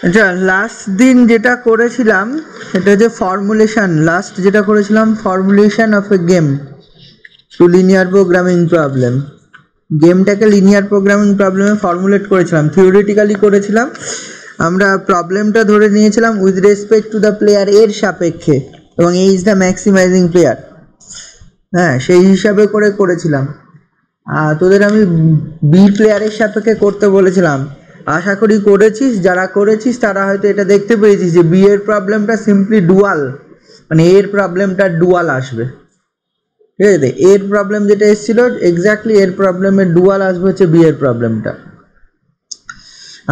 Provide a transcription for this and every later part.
আচ্ছা, লাস্ট দিন যেটা করেছিলাম সেটা যে ফর্মুলেশন, লাস্ট যেটা করেছিলাম formulation of a game to linear programming problem. গেমটাকে লিনিয়ার প্রোগ্রামিং প্রবলেমে ফর্মুলেট করেছিলাম, থিওরিটিক্যালি করেছিলাম। আমরা প্রবলেমটা ধরে নিয়েছিলাম with respect to the player এর সাপেক্ষে, এবং A is the maximizing player. হ্যাঁ, সেই হিসাবে করেছিলাম। তোদের আমি বি প্লেয়ারের সাপেক্ষে করতে বলেছিলাম। আশা করি করেছিস, যারা করেছিস তারা হয়তো এটা দেখতে পেয়েছিস যে বি এর প্রবলেমটা সিম্পলি ডুয়াল, মানে এর প্রবলেমটা ডুয়াল আসবে। ঠিক আছে, এর প্রবলেম যেটা এসেছিল এক্স্যাক্টলি এর প্রবলেমের ডুয়াল আসবে হচ্ছে বি এর প্রবলেমটা।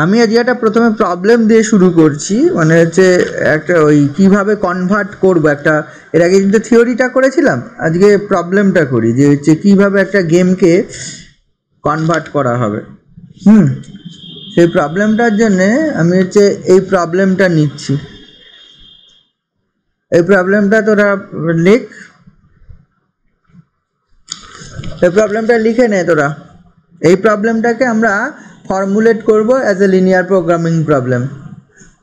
আমি আজ এটা প্রথমে প্রবলেম দিয়ে শুরু করছি, মানে হচ্ছে একটা ওই কিভাবে কনভার্ট করব একটা। এর আগে কিন্তু থিওরিটা করেছিলাম, আজকে প্রবলেমটা করি যে হচ্ছে কিভাবে একটা গেমকে কনভার্ট করা হবে। সেই প্রবলেমটার জন্যে আমি হচ্ছে এই প্রবলেমটা নিচ্ছি। এই প্রবলেমটা তোরা লিখ, এই প্রবলেমটা লিখে নে তোরা। এই প্রবলেমটাকে আমরা ফর্মুলেট করব as a linear programming problem.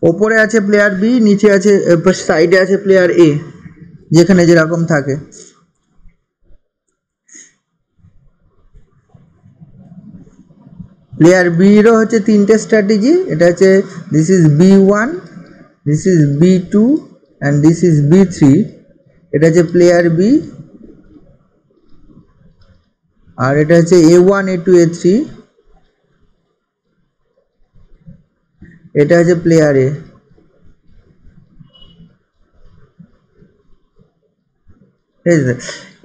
ওপরে আছে প্লেয়ার বি, নিচে আছে সাইডে আছে প্লেয়ার এ, যেখানে যেরকম থাকে। প্লেয়ার বিরও হচ্ছে তিনটে স্ট্র্যাটেজি। এটা হচ্ছে this is B1, this is B2 and this is B3. এটা হচ্ছে প্লেয়ার বি, আর এটা হচ্ছে A1 A2 A3, এটা হচ্ছে প্লেয়ার এ। ঠিক আছে,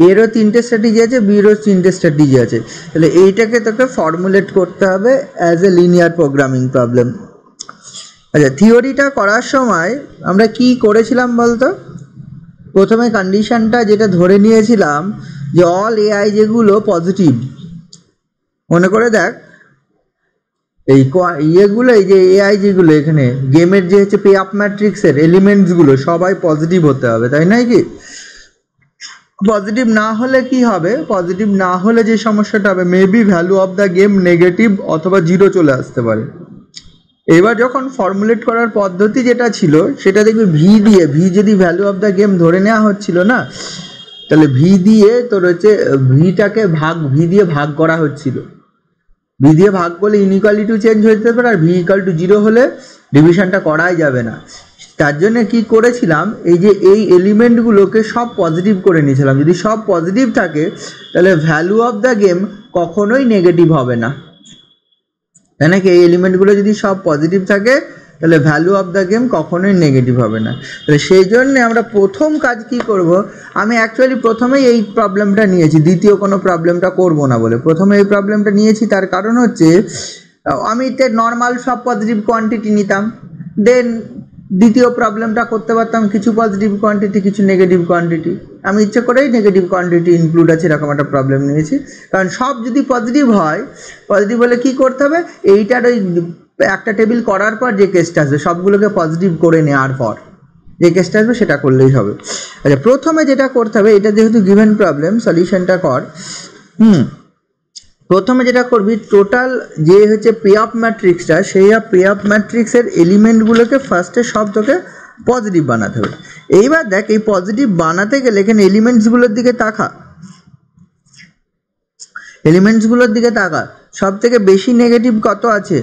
এরও তিনটে স্ট্র্যাটেজি আছে, বিরও তিনটে স্ট্র্যাটেজি আছে। তাহলে এইটাকে তোকে ফর্মুলেট করতে হবে as a linear programming problem. আচ্ছা, থিওরিটা করার সময় আমরা কি করেছিলাম বলতো? প্রথমে কন্ডিশনটা যেটা ধরে নিয়েছিলাম যে অল এআই যেগুলো পজিটিভ, মনে করে দেখ এই ইয়েগুলো, এই যে এআই যেগুলো এখানে গেমের যে হচ্ছে পে আপ ম্যাট্রিক্সের এলিমেন্টসগুলো সবাই পজিটিভ হতে হবে, তাই নয় কি? পজিটিভ না হলে কি হবে? পজিটিভ না হলে যে সমস্যাটা হবে, maybe value of the game negative অথবা জিরো চলে আসতে পারে। এবার যখন ফর্মুলেট করার পদ্ধতি যেটা ছিল সেটা দেখবি ভি দিয়ে, ভি যদি ভ্যালু অফ দ্য গেম ধরে নেওয়া হচ্ছিল না, তাহলে ভি দিয়ে তোর হচ্ছে ভিটাকে ভি দিয়ে ভাগ করা হচ্ছিল। ভি দিয়ে ভাগ করলে ইনইকুয়ালিটি চেঞ্জ হয়ে যেতে পারে, আর ভি ইকুয়াল টু জিরো হলে ডিভিশনটা করাই যাবে না। তার জন্য কি করেছিলাম, এই যে এই এলিমেন্টগুলোকে সব পজিটিভ করে নিয়েছিলাম। যদি সব পজিটিভ থাকে তাহলে ভ্যালু অফ দ্য গেম কখনোই নেগেটিভ হবে না, তাই নাকি? এই এলিমেন্টগুলো যদি সব পজিটিভ থাকে তাহলে ভ্যালু অফ দ্য গেম কখনোই নেগেটিভ হবে না। তাহলে সেই জন্যে আমরা প্রথম কাজ কি করব, আমি অ্যাকচুয়ালি প্রথমেই এই প্রবলেমটা নিয়েছি, দ্বিতীয় কোনো প্রবলেমটা করব না বলে প্রথমে এই প্রবলেমটা নিয়েছি। তার কারণ হচ্ছে আমি নর্মাল সব পজিটিভ কোয়ান্টিটি নিতাম, দেন দ্বিতীয় প্রবলেমটা করতে পারতাম কিছু পজিটিভ কোয়ান্টিটি কিছু নেগেটিভ কোয়ান্টিটি। আমি ইচ্ছে করেই নেগেটিভ কোয়ান্টিটি ইনক্লুড আছে এরকম একটা প্রবলেম নিয়েছি, কারণ সব যদি পজিটিভ হয়, পজিটিভ হলে কী করতে হবে, এইটার ওই একটা টেবিল করার পর যে কেসটা আসবে সবগুলোকে পজিটিভ করে নেওয়ার পর যে কেসটা আসবে সেটা করলেই হবে। আচ্ছা, প্রথমে যেটা করতে হবে, এটা যেহেতু গিভেন প্রবলেম, সলিউশনটা কর। প্রথমে যেটা করবি, টোটাল যে হচ্ছে পে আপ ম্যাট্রিক্সটা, সেই পে আপ ম্যাট্রিক্সের এলিমেন্টগুলোকে ফার্স্টে সব তোকে পজিটিভ বানাতে হবে। এইবার দেখ, এই পজিটিভ বানাতে গেলে এখানে এলিমেন্টসগুলোর দিকে তাকা, এলিমেন্টসগুলোর দিকে তাকা। সব থেকে বেশি নেগেটিভ কত আছে?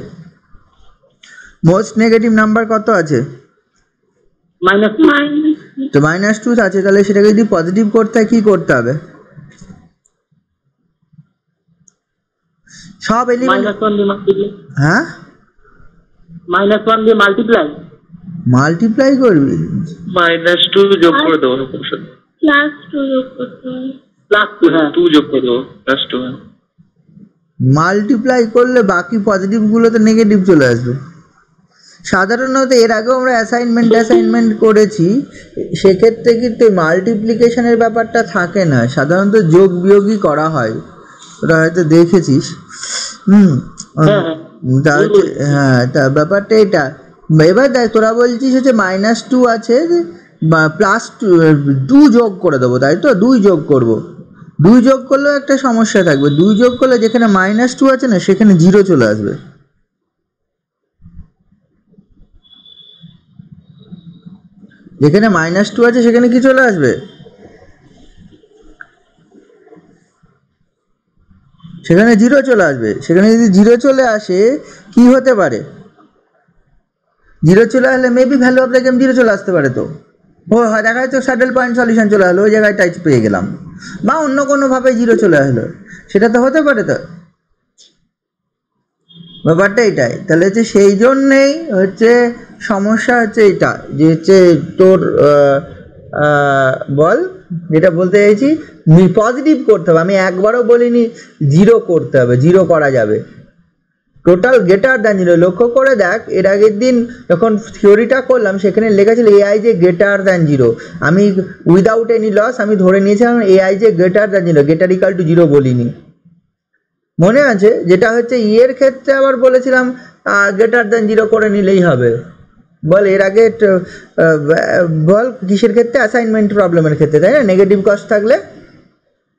মোস্ট নেগেটিভ নাম্বার কত আছে? তো -2 আছে। তাহলে সেটাকে যদি পজিটিভ করতে হয় কি করতে হবে? সব এলিমেন্ট হ্যাঁ -1 দিয়ে মাল্টিপ্লাই করবি, -2 যোগ করে দেবো, +2 যোগ করতে হবে, +2 যোগ করে দেবো, +2। মাল্টিপ্লাই করলে বাকি পজিটিভ গুলো তো নেগেটিভ চলে আসবে। সাধারণত এর আগেও আমরা অ্যাসাইনমেন্ট করেছি, সেক্ষেত্রে কিন্তু মাল্টিপ্লিকেশনের ব্যাপারটা থাকে না, সাধারণত যোগ বিয়োগই করা হয়, ওটা হয়তো দেখেছিস। হ্যাঁ, তা ব্যাপারটা এটা। এবার দেখ, তোরা বলছিস হচ্ছে -2 আছে বা +2 যোগ করে দেবো, তাই তো? 2 যোগ করবো, 2 যোগ করলেও একটা সমস্যা থাকবে। 2 যোগ করলে যেখানে -2 আছে না, সেখানে 0 চলে আসবে। যেখানে -2 আছে সেখানে কি চলে আসবে? সেখানে 0 চলে আসবে। সেখানে যদি 0 চলে আসে কি হতে পারে? 0 চলে আসলে maybe value of the game 0 চলে আসতে পারে। তো ও হয় দেখা যাচ্ছে স্যাডেল পয়েন্ট সলিউশন চলে আসলো, ওই জায়গায় টাইচ পেয়ে গেলাম, বা অন্য কোনোভাবে 0 চলে আসলো, সেটা তো হতে পারে। তো ব্যাপারটা এটাই। তাহলে হচ্ছে সেই জন্যেই হচ্ছে সমস্যা হচ্ছে এইটা, যে হচ্ছে তোর বল, যেটা বলতে চাইছি পজিটিভ করতে হবে। আমি একবারও বলিনি 0 করতে হবে, 0 করা যাবে, টোটাল গ্রেটার দ্যান 0। লক্ষ্য করে দেখ, এর আগের দিন যখন থিওরিটা করলাম সেখানে লেখা ছিল এআই যে গ্রেটার দ্যান 0। আমি উইদাউট এনি লস আমি ধরে নিয়েছিলাম এআই যে greater than 0, greater equal to 0 বলিনি, মনে আছে? যেটা হচ্ছে এর ক্ষেত্রে আবার বলেছিলাম গ্রেটার দ্যান 0 করে নিলেই হবে। বল এর আগে বল কিসের ক্ষেত্রে? অ্যাসাইনমেন্ট প্রবলেমের ক্ষেত্রে, তাই না? নেগেটিভ কস্ট থাকলে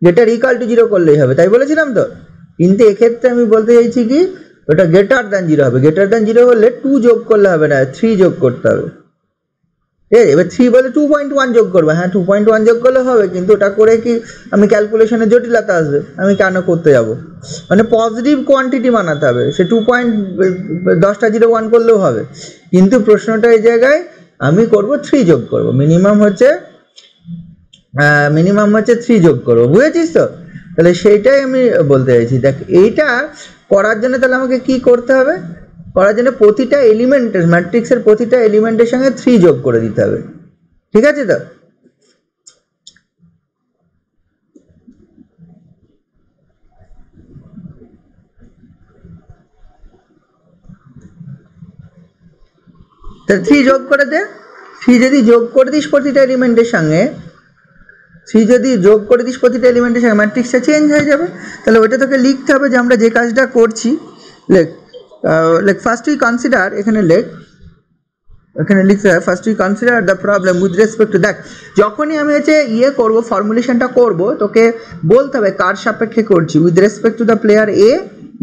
গ্রেটার ইকাল টু 0 করলেই হবে, তাই বলেছিলাম তো। কিন্তু এক্ষেত্রে আমি বলতে চাইছি কি, ওটা গ্রেটার দ্যান 0 হবে। গ্রেটার দ্যান 0 হলে 2 যোগ করলে হবে না, 3 যোগ করতে হবে। এবার 3 বলে 2.1 যোগ করবে। হ্যাঁ 2.1 যোগ করলে হবে, কিন্তু ওটা করে কি আমি ক্যালকুলেশনে জটিলতা আসবে, আমি কেন করতে যাব? মানে পজিটিভ কোয়ান্টিটি বানাতে হবে, সে 2.10টা 0 1 করলেও হবে, কিন্তু প্রশ্নটা এই জায়গায় আমি করব 3 যোগ করব, মিনিমাম হচ্ছে 3 যোগ করবো, বুঝেছিস তো? তাহলে সেইটাই আমি বলতে চাইছি। দেখ এইটা করার জন্য তাহলে আমাকে কি করতে হবে? করার জন্য প্রতিটা এলিমেন্টের, ম্যাট্রিক্সের প্রতিটা এলিমেন্টের সঙ্গে 3 যোগ করে দিতে হবে, ঠিক আছে? তো তাহলে 3 যোগ করে দে। 3 যদি যোগ করে দিস প্রতিটা এলিমেন্টের সঙ্গে, 3 যদি যোগ করে দিস প্রতিটা এলিমেন্টের সঙ্গে, ম্যাট্রিক্সটা চেঞ্জ হয়ে যাবে। তাহলে ওইটা তোকে লিখতে হবে যে আমরা যে কাজটা করছি। লেখ ফার্স্ট উই কনসিডার, এখানে লেখ, এখানে লিখতে হয় first we consider the problem with respect two. দেখ যখনই আমি হচ্ছে করবো, ফর্মুলেশনটা করবো, তোকে বলতে হবে কার সাপেক্ষে করছি, with respect to the player A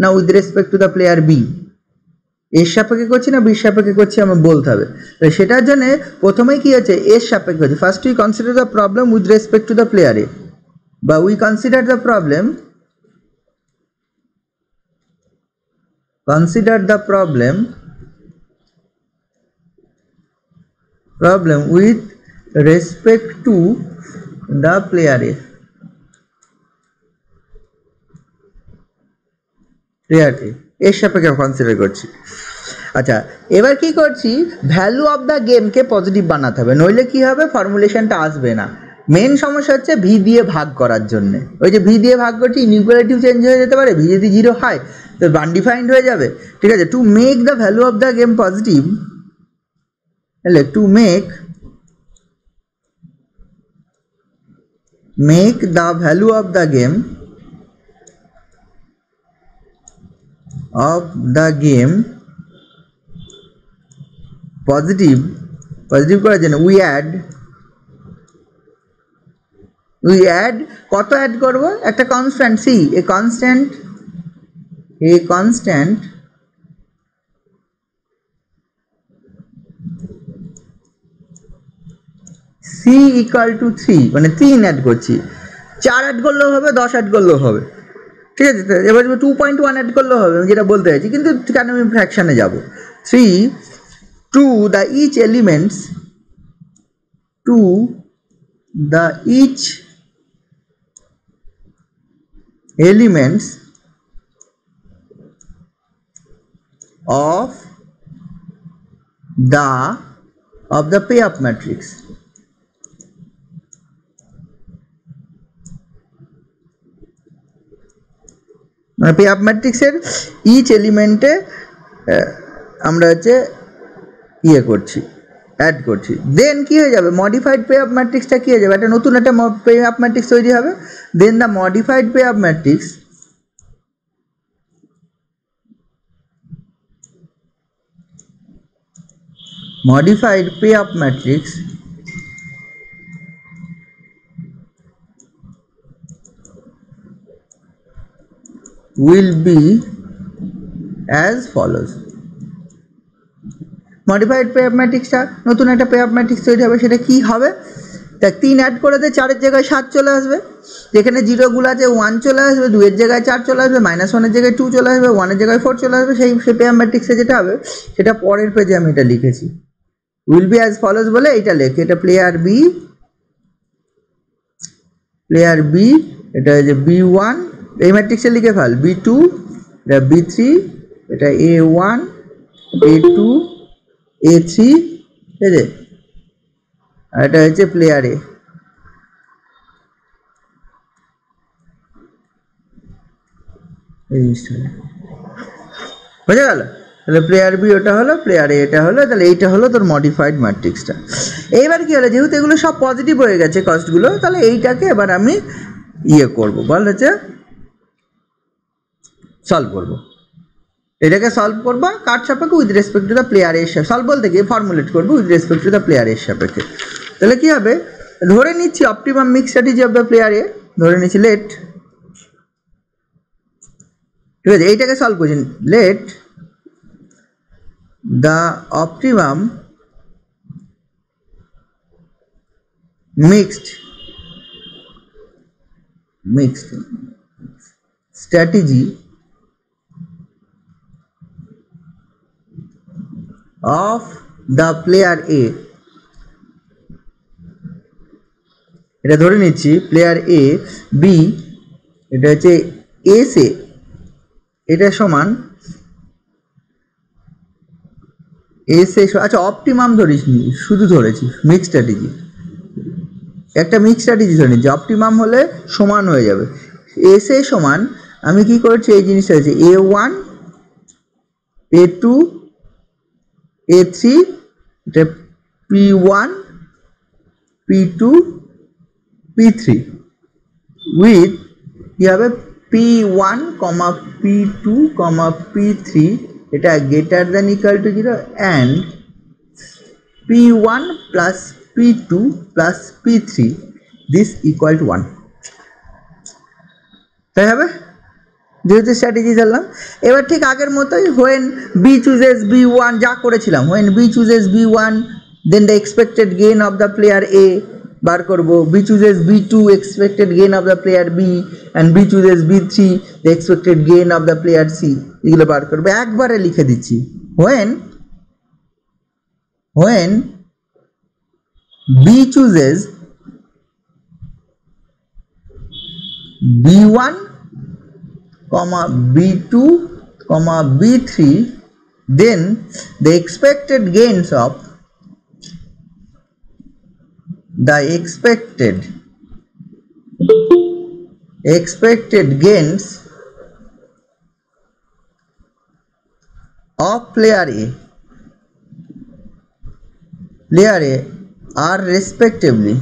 না with respect to the player B. এর সাপেক্ষে করছি না বির সাপেক্ষে করছি আমার বলতে হবে। তো সেটার জন্য প্রথমেই কি আছে, এর সাপেক্ষে হচ্ছে। First we consider the problem with respect to the player A, বা we consider the problem with respect to the player A, এর সাপেক্ষে কনসিডার করছি। আচ্ছা এবার কি করছি, ভ্যালু অফ দ্য গেমকে পজিটিভ বানাতে হবে, নইলে কি হবে, ফর্মুলেশনটা আসবে না। মেন সমস্যা হচ্ছে ভি দিয়ে ভাগ করার জন্য। ওই যে ভি দিয়ে ভাগ করছি, ইনইকুয়ালিটিও চেঞ্জ হয়ে যেতে পারে, ভি যদি 0 হয় তো আনডিফাইন্ড হয়ে যাবে, ঠিক আছে? To make the value of the game positive, to make the value of the game positive করার জন্য we add কত অ্যাড করব, একটা constant c, a constant c equal to 3, মানে 3 অ্যাড করছি। 4 অ্যাড করলেও হবে, 10 অ্যাড করলেও হবে, ঠিক আছে? এবার 2.1 অ্যাড করলেও হবে, আমি যেটা বলতে চাইছি, কিন্তু কেন আমি ফ্র্যাকশানে যাব। 3 to the each elements of the pay-up matrix, মানে পে-আপ ম্যাট্রিক্সের ইচ এলিমেন্টে আমরা হচ্ছে করছি, অ্যাড করছি। দেন কি হয়ে যাবে, মডিফাইড পে-আপ ম্যাট্রিক্সটা কি হয়ে যাবে, একটা নতুন একটা পে-আপ ম্যাট্রিক্স তৈরি হবে। Then the modified payoff matrix will be as follows. Modified pay off ম্যাট্রিক্সটা নতুন একটা পে অফ ম্যাট্রিক্স তৈরি হবে, সেটা কী হবে? দেখ 3 অ্যাড করে দে, 4-এর জায়গায় 7 চলে আসবে, যেখানে জিরোগুলো আছে 1 চলে আসবে, 2-এর জায়গায় 4 চলে আসবে, -1-এর জায়গায় 2 চলে আসবে, 1-এর জায়গায় 4 চলে আসবে। সেই পে অফ ম্যাট্রিক্সে যেটা হবে সেটা পরের পেজে আমি এটা লিখেছি, উইল বি অ্যাজ ফলোজ বলে এইটা লেখে, এটা প্লেয়ার বি, এটা হচ্ছে B1, এই ম্যাট্রিক্সে লিখে ফেল B2, এটা B3, এটা A1, A2, A3, ঠিক আছে, আর এটা হচ্ছে প্লেয়ার এ। বুঝে গেল? তাহলে প্লেয়ার বি ওটা হলো, প্লেয়ার এ এটা হলো, তাহলে এইটা হলো তোর মডিফাইড ম্যাট্রিক্সটা। এইবার কি হলো, যেহেতু এগুলো সব পজিটিভ হয়ে গেছে কস্টগুলো, তাহলে এইটাকে এবার আমি ইয়ে করবো, বল হচ্ছে সলভ করবো। এটাকে সলভ করবো কার সাপেক্ষে? With respect to the player এর সাপেক্ষে। সলভ বলতে গিয়ে ফর্মুলেট করবো with respect to the player এর সাপেক্ষে। তাহলে কি হবে, ধরে নিচ্ছি optimum mix strategy of the player A, ধরে নিচ্ছি লেট, ঠিক আছে, এইটাকে সলভ করছি, let the optimum mixed strategy of the player A, এটা ধরে নিচ্ছি প্লেয়ার এ বি, এটা হচ্ছে এস এ, এটা সমান এস এ, আচ্ছা অপটিমাম ধরিস নি, শুধু ধরেছি মিক্স স্ট্র্যাটেজি, একটা মিক্স স্ট্র্যাটেজি ধরে নিচ্ছি, অপটিমাম হলে সমান হয়ে যাবে, এস এ সমান, আমি কি করছি এই জিনিসটা হচ্ছে A1, A2, A3, এটা P1, P2, P3 উইথ কি হবে P1, P2, P3, এটা greater than equal to 0 and P1 plus P2 plus P3 this equal to 1, তাই হবে যেহেতু স্ট্র্যাটেজি জানলাম। এবার ঠিক আগের মতোই হোয়েন বি চুজেস B1 যা করেছিলাম, when B chooses B1 then the expected gain of the player A বার করবো, B chooses B2 expected gain of the player B and B chooses B3 the expected gain of the player C, এগুলো বার করবো, একবারে লিখে দিচ্ছি, when B chooses B1, B2, B3 then the expected gains of player A are respectively,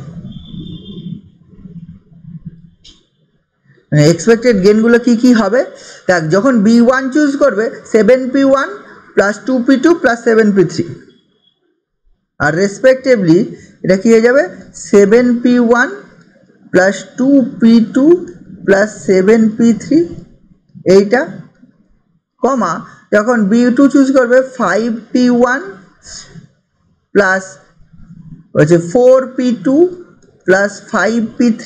expected গেইনগুলো কী কী হবে, দেখ যখন B1 চুজ করবে 7P1 plus 2P2 plus 7P3, আর রেসপেক্টিভলি এটা কী হয়ে যাবে 7P1 plus 2P2 plus 7P3 এইটা, কমা যখন B2 চুজ করবে 5P1 প্লাস হচ্ছে 4P2 প্লাস 5P3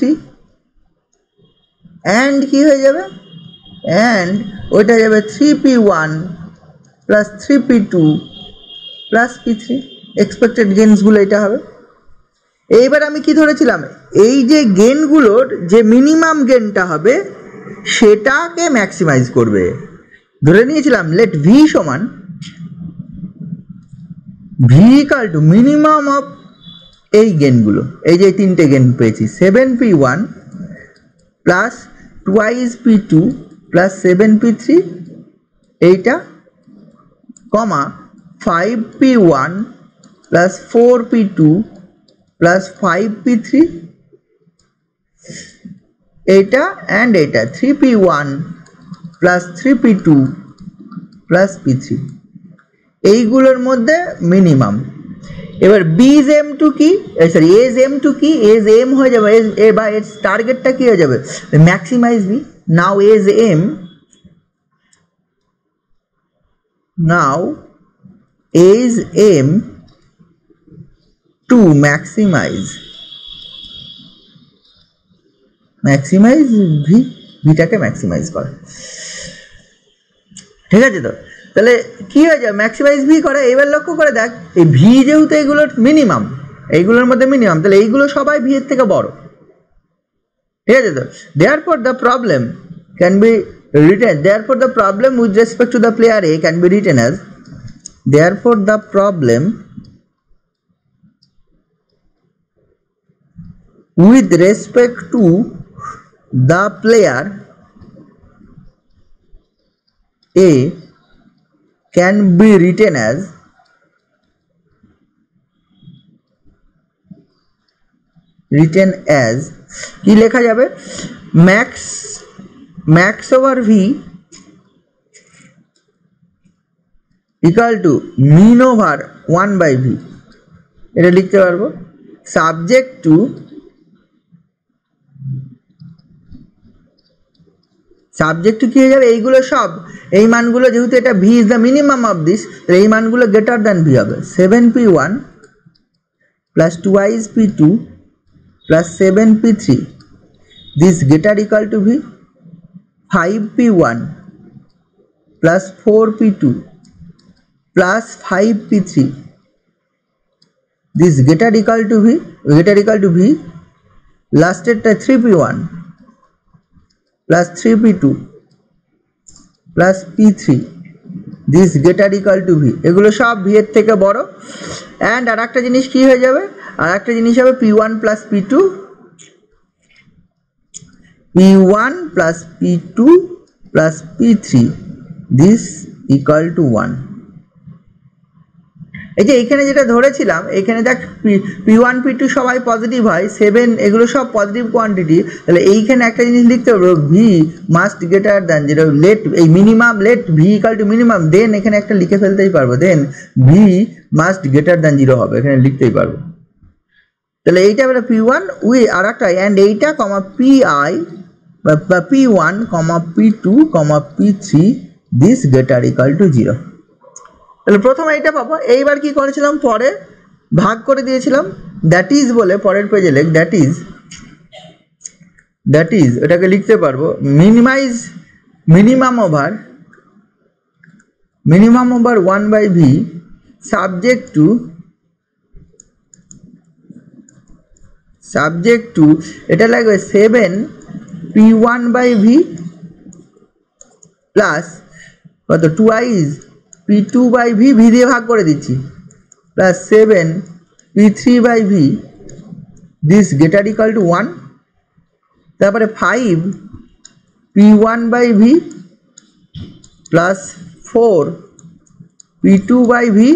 অ্যান্ড কী হয়ে যাবে, অ্যান্ড ওইটা যাবে 3P1 plus 3P2 plus P3, expected গেইনসগুলো এটা হবে। এইবার আমি কি ধরেছিলাম, এই যে গেইনগুলোর যে মিনিমাম গেইনটা হবে সেটাকে ম্যাক্সিমাইজ করবে, ধরে নিয়েছিলাম লেট ভি সমান V equal to minimum of এই গেইনগুলো, এই যে তিনটে গেইন পেয়েছি 7P1 plus 2P2 plus 7P3 এইটা, কমা 5P1 plus 4P2 plus 5P3 এইটা, অ্যান্ড এইটা 3P1 plus 3P2 plus P3, এইগুলোর মধ্যে মিনিমাম। এবার বিজ এম টু কি, সরি এজ এম টু কি, এজ এম হয়ে যাবে, বা এর টার্গেটটা কি হয়ে যাবে maximize B. Now A's aim, now is aim to maximize V, ভিটাকে ম্যাক্সিমাইজ করে। ঠিক আছে, তো তাহলে কি হয়ে যায়, ম্যাক্সিমাইজ ভি করে। এবার লক্ষ্য করে দেখ, এই ভি যেহেতু এগুলোর মিনিমাম, এইগুলোর মধ্যে মিনিমাম, তাহলে এইগুলো সবাই ভি এর থেকে বড়। ঠিক আছে, তো therefore the problem can be written, therefore the problem with respect to the player A can be written as, therefore the problem with respect to the player A can be written as কি লেখা যাবে, max over v equal to mean over 1 by v, এটা লিখতে পারবো। Subject to কি হয়ে যাবে, এইগুলো সব, এই মানগুলো যেহেতু এটা V is the minimum of this, এই মানগুলো গ্রেটার দ্যান ভি হবে। 7p1 plus 2p2 plus 7p3 this greater equal to V. 5p1 plus 4p2 plus 5p3 this greater equal to V. লাস্টেরটা 3p1 plus 3p2 plus p3 this greater equal to V, এগুলো সব V এর থেকে বড়। And আর একটা জিনিস কি হয়ে যাবে, আর একটা জিনিস হবে p1 plus p2 plus p2 plus p3 this equal to 1। এই যে এখানে যেটা ধরেছিলাম, এখানে দেখ p1 p2 সবাই পজিটিভ হয়, 7 এগুলো সব পজিটিভ কোয়ান্টিটি, তাহলে এইখানে একটা জিনিস লিখতে হবে, ভি মাস্ট গ্রেটার দ্যান, যেটা লেট এই minimum, let V equal to minimum, then এখানে একটা লিখে ফেলতেই পারবো, then V must greater than 0 হবে, এখানে লিখতেই পারবো। তাহলে এইটা হলো p1 উই আর একটা, অ্যান্ড এইটা কমা pi বা p1 comma p2 comma p3 this greater equal to 0। তাহলে প্রথমে এইটা পাবো। এইবার কি করেছিলাম, পরে ভাগ করে দিয়েছিলাম, দ্যাট ইজ বলে পরের পেজে লেখ, দ্যাট ইজ এটাকে লিখতে পারবো minimum over 1 by V subject to এটা লাগবে 7p1 বাই ভি প্লাস কত 2 p2 বাই ভি, ভি দিয়ে ভাগ করে দিচ্ছি, plus 7p3 by V this greater equal to 1। তারপরে 5p1 by V plus 4p2 by V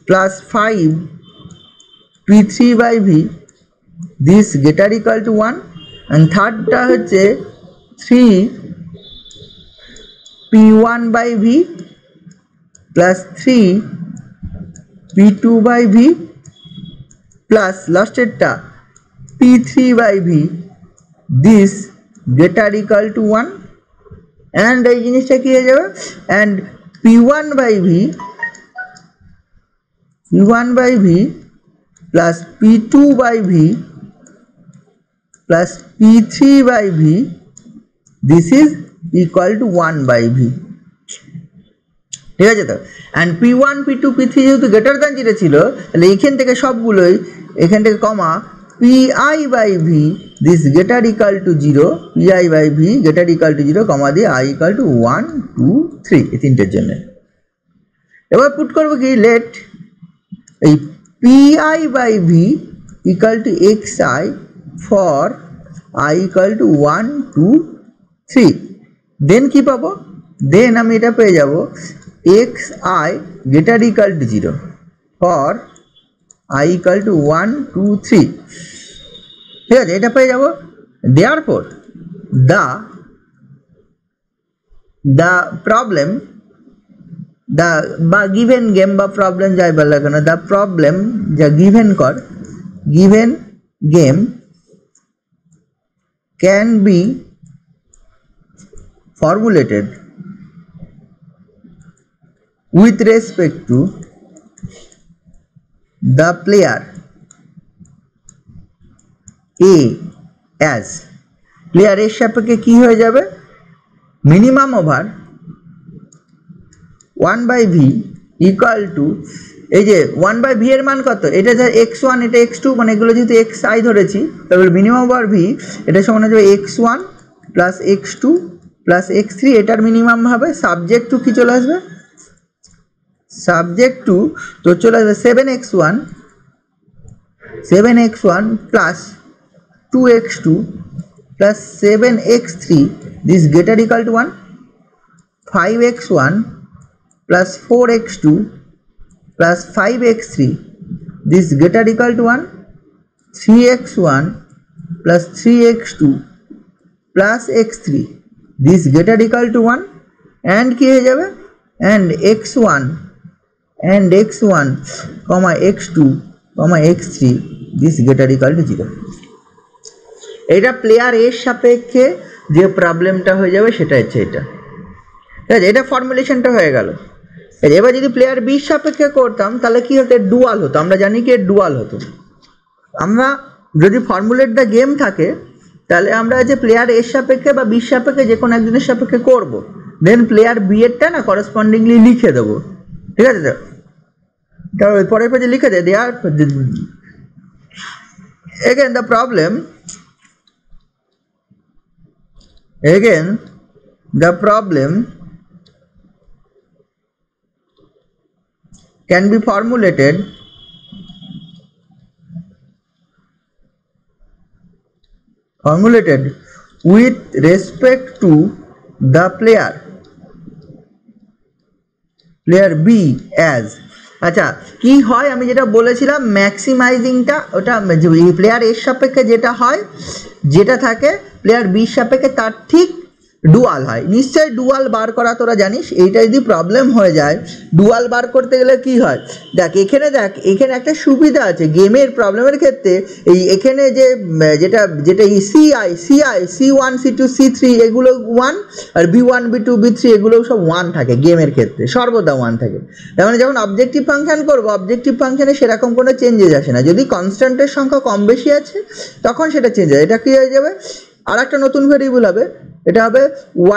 plus 5p3 by V this greater equal to 1। And থার্ডটা হচ্ছে 3p1 by V plus 3p2 by V plus লাস্টেরটা p3 by V this greater equal to 1। And এই জিনিসটা কি হয়ে যাবে, and p1 by V plus p2 by V plus p3 by V this is equal to 1 by V. ঠিক আছে, তো and p1 p2 p3 যেহেতু গ্রেটার দ্যান 0 ছিল, তাহলে এইখান থেকে সবগুলোই, এখান থেকে comma pi by V this greater equal to 0, pi by V greater equal to 0 comma দিয়ে i ইকুয়াল টু 1 2 3 এই তিনটের জন্য। এবার পুট করবো কি, লেট এই pi by V equal to xi for i equal to 1 2 3, then কি পাবো, দেন আমি এটা পেয়ে যাব xi greater equal to 0 for i equal to 1 2 3। ঠিক আছে, এটা পেয়ে যাবো। দেয়ারফর দ্য প্রবলেম, বা গিভেন গেম বা প্রবলেম যাই বললো কেন, দ্য প্রবলেম যা given game can be with respect to the player A as player এর সাপেক্ষে কি হয়ে যাবে minimum over 1/v equal two এই যে 1/v এর মান কত এটা যা x1 এটা x2 মানে এগুলো যেহেতু xi ধরেছি তাহলে মিনিমাম ওভার v এটা সমান হয়ে যাবে x1 plus x2 plus x3 এটার মিনিমাম হবে সাবজেক্ট টু কি চলে আসবে সাবজেক্ট টু তো চলে আসবে 7x1 plus 2x2 plus 7x3 this greater equal to 1 5x1 plus 4x2 plus 5x3 this greater equal to 1 3x1 plus 3x2 plus x3 this greater equal to 1 and কি হয়ে যাবে and x1 comma x2 comma x3 this greater equal to 0 এটা player এর সাপেক্ষে যে প্রবলেমটা হয়ে যাবে সেটা হচ্ছে এটা ঠিক আছে এটা ফর্মুলেশনটা হয়ে গেল এবার যদি প্লেয়ার বি সাপেক্ষে করতাম তাহলে কি হতো ডুয়াল হতো আমরা জানি কি ডুয়াল হতো আমরা যদি ফর্মুলেট দ্য গেম থাকে তাহলে আমরা যে প্লেয়ার এর সাপেক্ষে বা বি সাপেক্ষে যে কোনো একজনের সাপেক্ষে করব দেন প্লেয়ার বি এরটা না করসপন্ডিংলি লিখে দেবো ঠিক আছে তাহলে পরের পেজে লিখে দেয় দেয়ার again the problem can be formulated with respect to the player B as আচ্ছা কি হয় আমি যেটা বলেছিলাম ম্যাক্সিমাইজিংটা ওটা প্লেয়ার এর সাপেক্ষে যেটা হয় যেটা থাকে প্লেয়ার বি সাপেক্ষে তার ঠিক ডুয়াল হয় নিশ্চয়ই ডুয়াল বার করা তোরা জানিস এইটা যদি প্রবলেম হয়ে যায় ডুয়াল বার করতে গেলে কি হয় দেখ এখানে একটা সুবিধা আছে গেমের প্রবলেমের ক্ষেত্রে এই এখানে যেটা C1 C2 C3 এগুলো 1 আর B1 B2 B3 এগুলো সব 1 থাকে গেমের ক্ষেত্রে সর্বদা 1 থাকে তার মানে যখন অবজেক্টিভ ফাংশন করব অবজেক্টিভ ফাংশনে সেরকম কোনো চেঞ্জেস আসে না যদি কনস্ট্যান্টের সংখ্যা কম বেশি আছে তখন সেটা চেঞ্জ হয় এটা কি হয়ে যাবে আর একটা নতুন ভেরিয়েবল হবে এটা হবে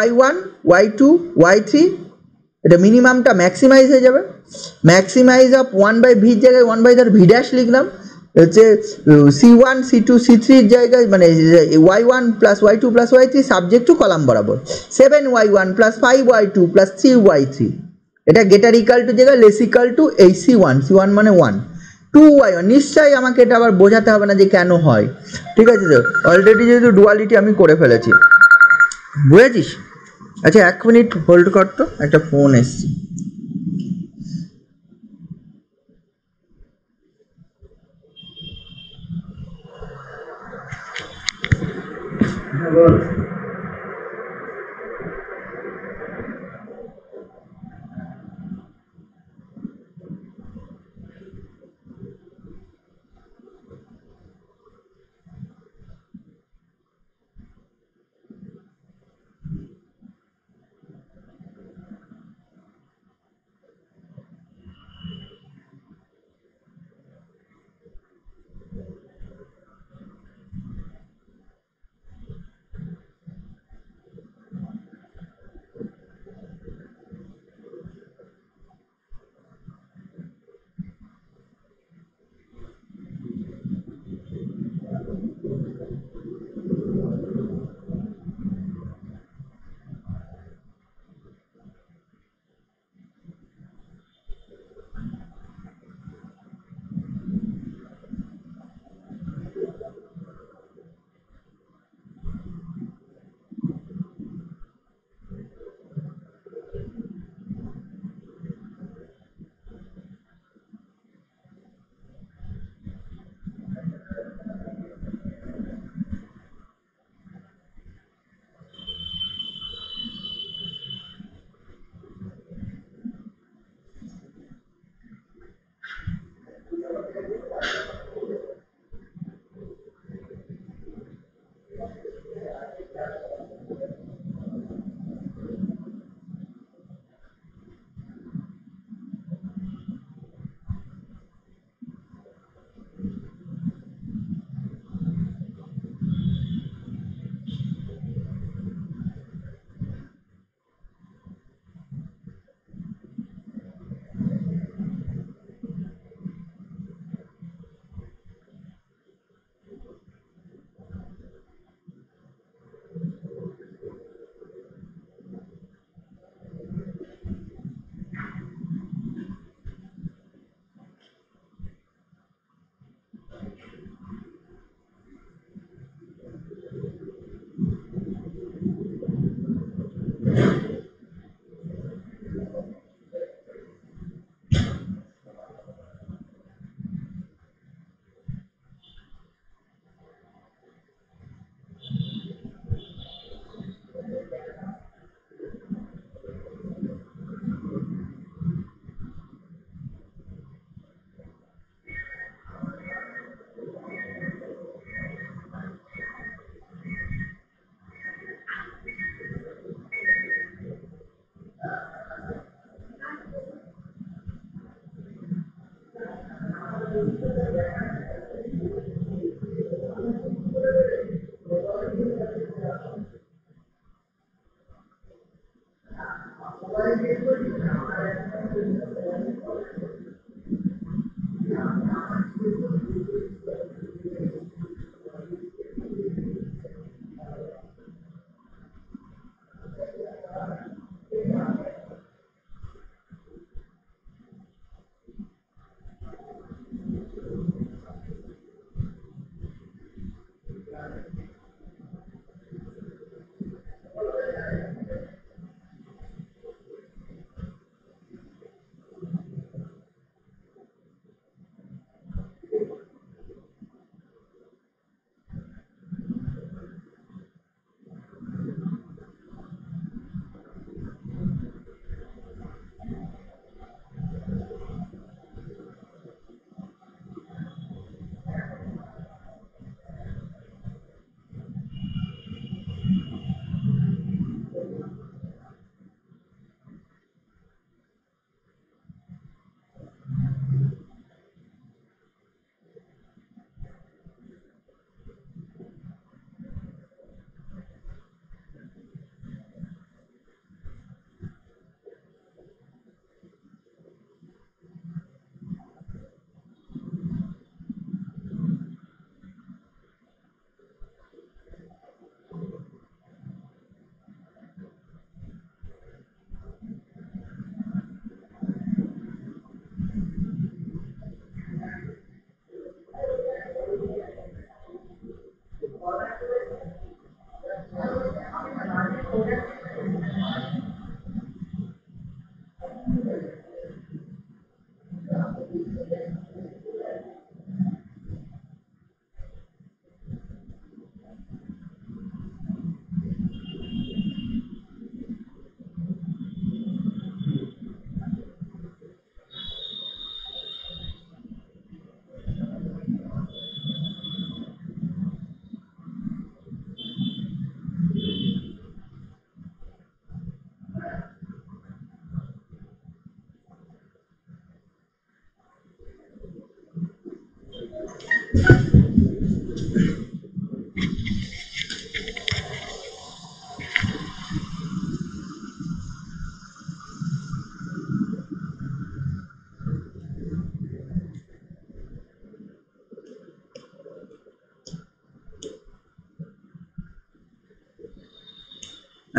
y1 y2 y3 এটা মিনিমামটা ম্যাক্সিমাইজ হয়ে যাবে ম্যাক্সিমাইজ অফ 1/v এর জায়গায় 1/v ড্যাশ লিখলাম হচ্ছে c1 c2 c3 এর জায়গায় মানে y1 plus y2 plus y3 subject to column বরাবর 7y1 plus 5y2 plus 3y3 এটা গেটার ইকুয়াল টু জায়গায় লেস ইকুয়াল টু এই c1 মানে 1 2y1 নিশ্চয়ই আমাকে এটা আবার বোঝাতে হবে না যে কেন হয় ঠিক আছে তো অলরেডি যেহেতু ডুয়ালিটি আমি করে ফেলেছি বুঝেছিস আচ্ছা 1 মিনিট হোল্ড কর তো একটা ফোন এসছে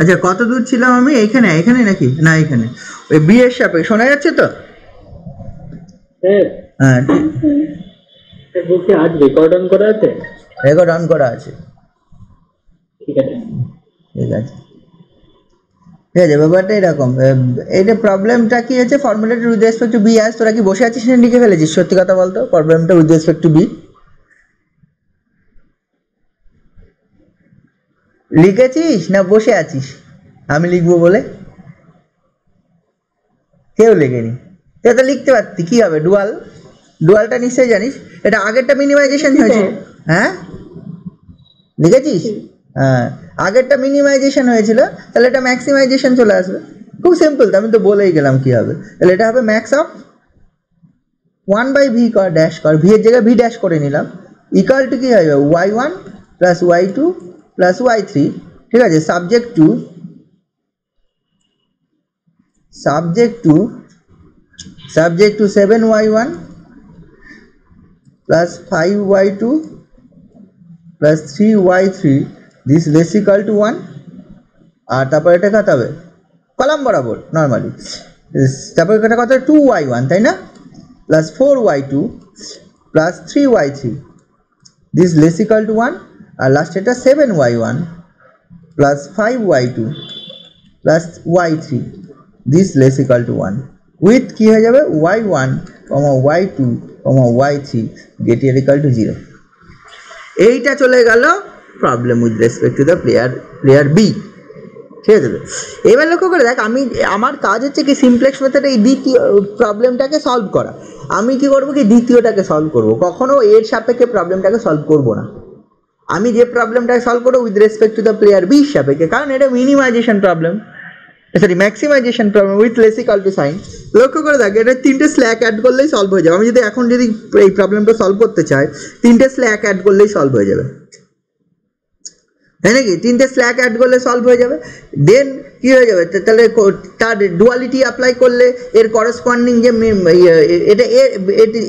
আচ্ছা কত দূর ছিলাম আমি? এইখানে এখানে নাকি না এখানে ওই বি এর সাপে শোনা যাচ্ছে তো? হ্যাঁ বলছি আজ রেকর্ড অন করা আছে? রেকর্ড অন করা আছে। ঠিক আছে ঠিক আছে ঠিক আছে ব্যাপারটা এরকম। এইটা প্রবলেমটা কি হচ্ছে, formulated with respect two B as, তোরা কি বসে আছিস না লিখে ফেলেছিস? সত্যি কথা বলতো, প্রবলেমটা উইথ রেসপেক্ট টু বি লিখেছিস না বসে আছিস আমি লিখবো বলে? কেউ লেখেনি, তুই তো লিখতে পারতি। কি হবে ডুয়াল? ডুয়ালটা নিশ্চয়ই জানিস। এটা আগেরটা মিনিমাইজেশন হয়েছে। হ্যাঁ লিখেছিস? হ্যাঁ আগেরটা মিনিমাইজেশন হয়েছিল, তাহলে এটা ম্যাক্সিমাইজেশন চলে আসবে। খুব সিম্পল, তো আমি তো বলেই গেলাম কি হবে। তাহলে এটা হবে ম্যাক্স অফ 1/v কর ড্যাশ কর, ভি এর জায়গায় ভি ড্যাশ করে নিলাম, ইকুয়াল টু কি হবে y1 plus y2 plus y3। ঠিক আছে, subject to 7y1 plus 5y2 plus 3y3 this less equal to 1। আর তারপর এটা কত হবে কলাম বরাবর নর্মালি, তারপর এটা কত 2y1 তাই না, plus 4y2 plus 3y3 this less equal to 1। আর লাস্ট এটা 7y1 plus 5y2 plus y3 this less equal to 1 with কি হয়ে যাবে y1 y2 y3 gate year equal to 0। এইটা চলে গেল problem with respect to the player B. ঠিক আছে, এবার লক্ষ্য করে দেখ, আমি আমার কাজ হচ্ছে কি সিমপ্লেক্স মেথডে এই দ্বিতীয় প্রবলেমটাকে সলভ করা। আমি কি করবো কি দ্বিতীয়টাকে সলভ করব, কখনো এর সাপেক্ষে প্রবলেমটাকে সলভ করব না। আমি যে প্রবলেমটাকে সলভ করবো with respect to the player B সাপেক্ষে, কারণ এটা minimisation problem, sorry maximisation problem with less equal to sign. লক্ষ্য করে দেখ, এটা 3টে স্ল্যাক অ্যাড করলেই সলভ হয়ে যাবে। আমি যদি এখন যদি এই প্রবলেমটা সলভ করতে চাই 3টে স্ল্যাক অ্যাড করলেই সলভ হয়ে যাবে। তাই নাকি? তিনটে স্ল্যাক অ্যাড করলে সলভ হয়ে যাবে। দেন কি হয়ে যাবে, তাহলে তার ডুয়ালিটি অ্যাপ্লাই করলে এর করসপন্ডিং যে এটা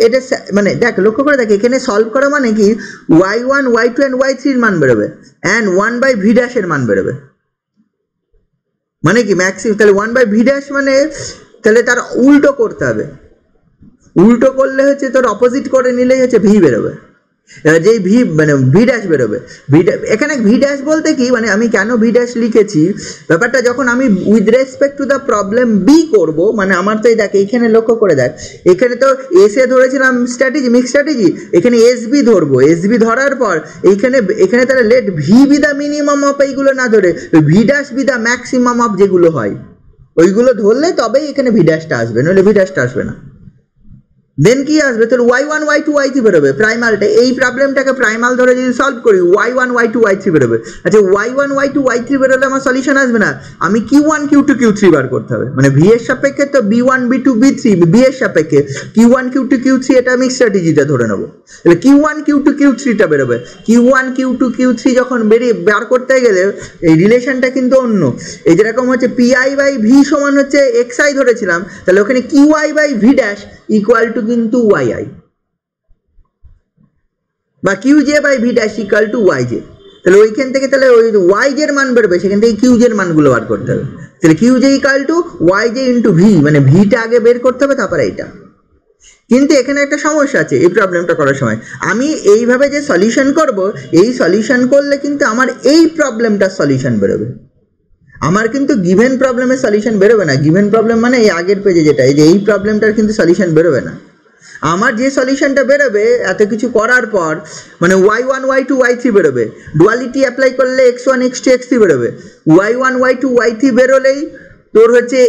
এটা মানে দেখ, লক্ষ্য করে দেখ, এখানে সলভ করা মানে কি y1 y2 অ্যান্ড y3 এর মান বেরোবে অ্যান্ড 1/v' এর মান বেরোবে। মানে কি ম্যাক্সিমাম, তাহলে 1/v' মানে তাহলে তার উল্টো করতে হবে। উল্টো করলে হচ্ছে তোর অপোজিট করে নিলেই হচ্ছে ভি বেরোবে। যেই ভি মানে ভি ড্যাশ বেরোবে। এখানে ভি ড্যাশ বলতে কি মানে আমি কেন ভি ড্যাশ লিখেছি, ব্যাপারটা যখন আমি with respect to the problem B করবো, মানে আমার তো দেখ এখানে লক্ষ্য করে দেখ, এখানে তো এস এ ধরেছিলাম স্ট্র্যাটেজি, মিক্স স্ট্র্যাটেজি, এখানে এস বি ধরবো। এস বি ধরার পর এখানে তাহলে let V B the minimum of, এইগুলো না ধরে V dash B the maximum of যেগুলো হয় ওইগুলো ধরলে তবেই এখানে ভি ড্যাশটা আসবে, নইলে ভি ড্যাশটা আসবে না। দেন কি আসবে তোর y1 y2 y3 বেরোবে প্রাইমালটা। এই প্রবলেমটাকে প্রাইমাল ধরে যদি সলভ করি y1 y2 y3 বেরোবে। আচ্ছা y1 y2 y3 বেরোলে আমার সলিউশন আসবে না, আমি q1 q2 q3 বার করতে হবে। মানে v এর সাপেক্ষে তো b1 b2 b3, b এর সাপেক্ষে q1 q2 q3, এটা আমি স্ট্র্যাটেজিটা ধরে নেবো। তাহলে q1 q2 q3টা বেরোবে। q1 q2 q3 যখন বার করতে গেলে এই রিলেশনটা কিন্তু অন্য। এই যেরকম হচ্ছে pi/v সমান হচ্ছে xi ধরেছিলাম, তাহলে ওখানে qi/v' ইকুয়াল টু কিন্তু yi বা qj/v' ইকুয়াল টু yj। তাহলে ওইখান থেকে তাহলে ওই yj এর মান বেরোবে, সেখান থেকে qj এর মানগুলো বার করতে হবে। তাহলে qj equal to yj into v, মানে ভিটা আগে বের করতে হবে তারপরে এইটা। কিন্তু এখানে একটা সমস্যা আছে এই প্রবলেমটা করার সময়, আমি এইভাবে যে সলিউশন করব, এই সলিউশন করলে কিন্তু আমার এই প্রবলেমটার সলিউশন বেরোবে, আমার কিন্তু গিভেন প্রবলেমের সলিউশন বেরোবে না। গিভেন প্রবলেম মানে এই আগের পেজে যেটা, এই যে এই প্রবলেমটার কিন্তু সলিউশন বেরোবে না। আমার যে সলিউশনটা বেরোবে এত কিছু করার পর, মানে y1 y2 y3 বেরোবে। ডুয়ালিটি অ্যাপ্লাই করলে x1 x2 x3 বেরোবে। y1 y2 y3 বেরোলেই তোর হচ্ছে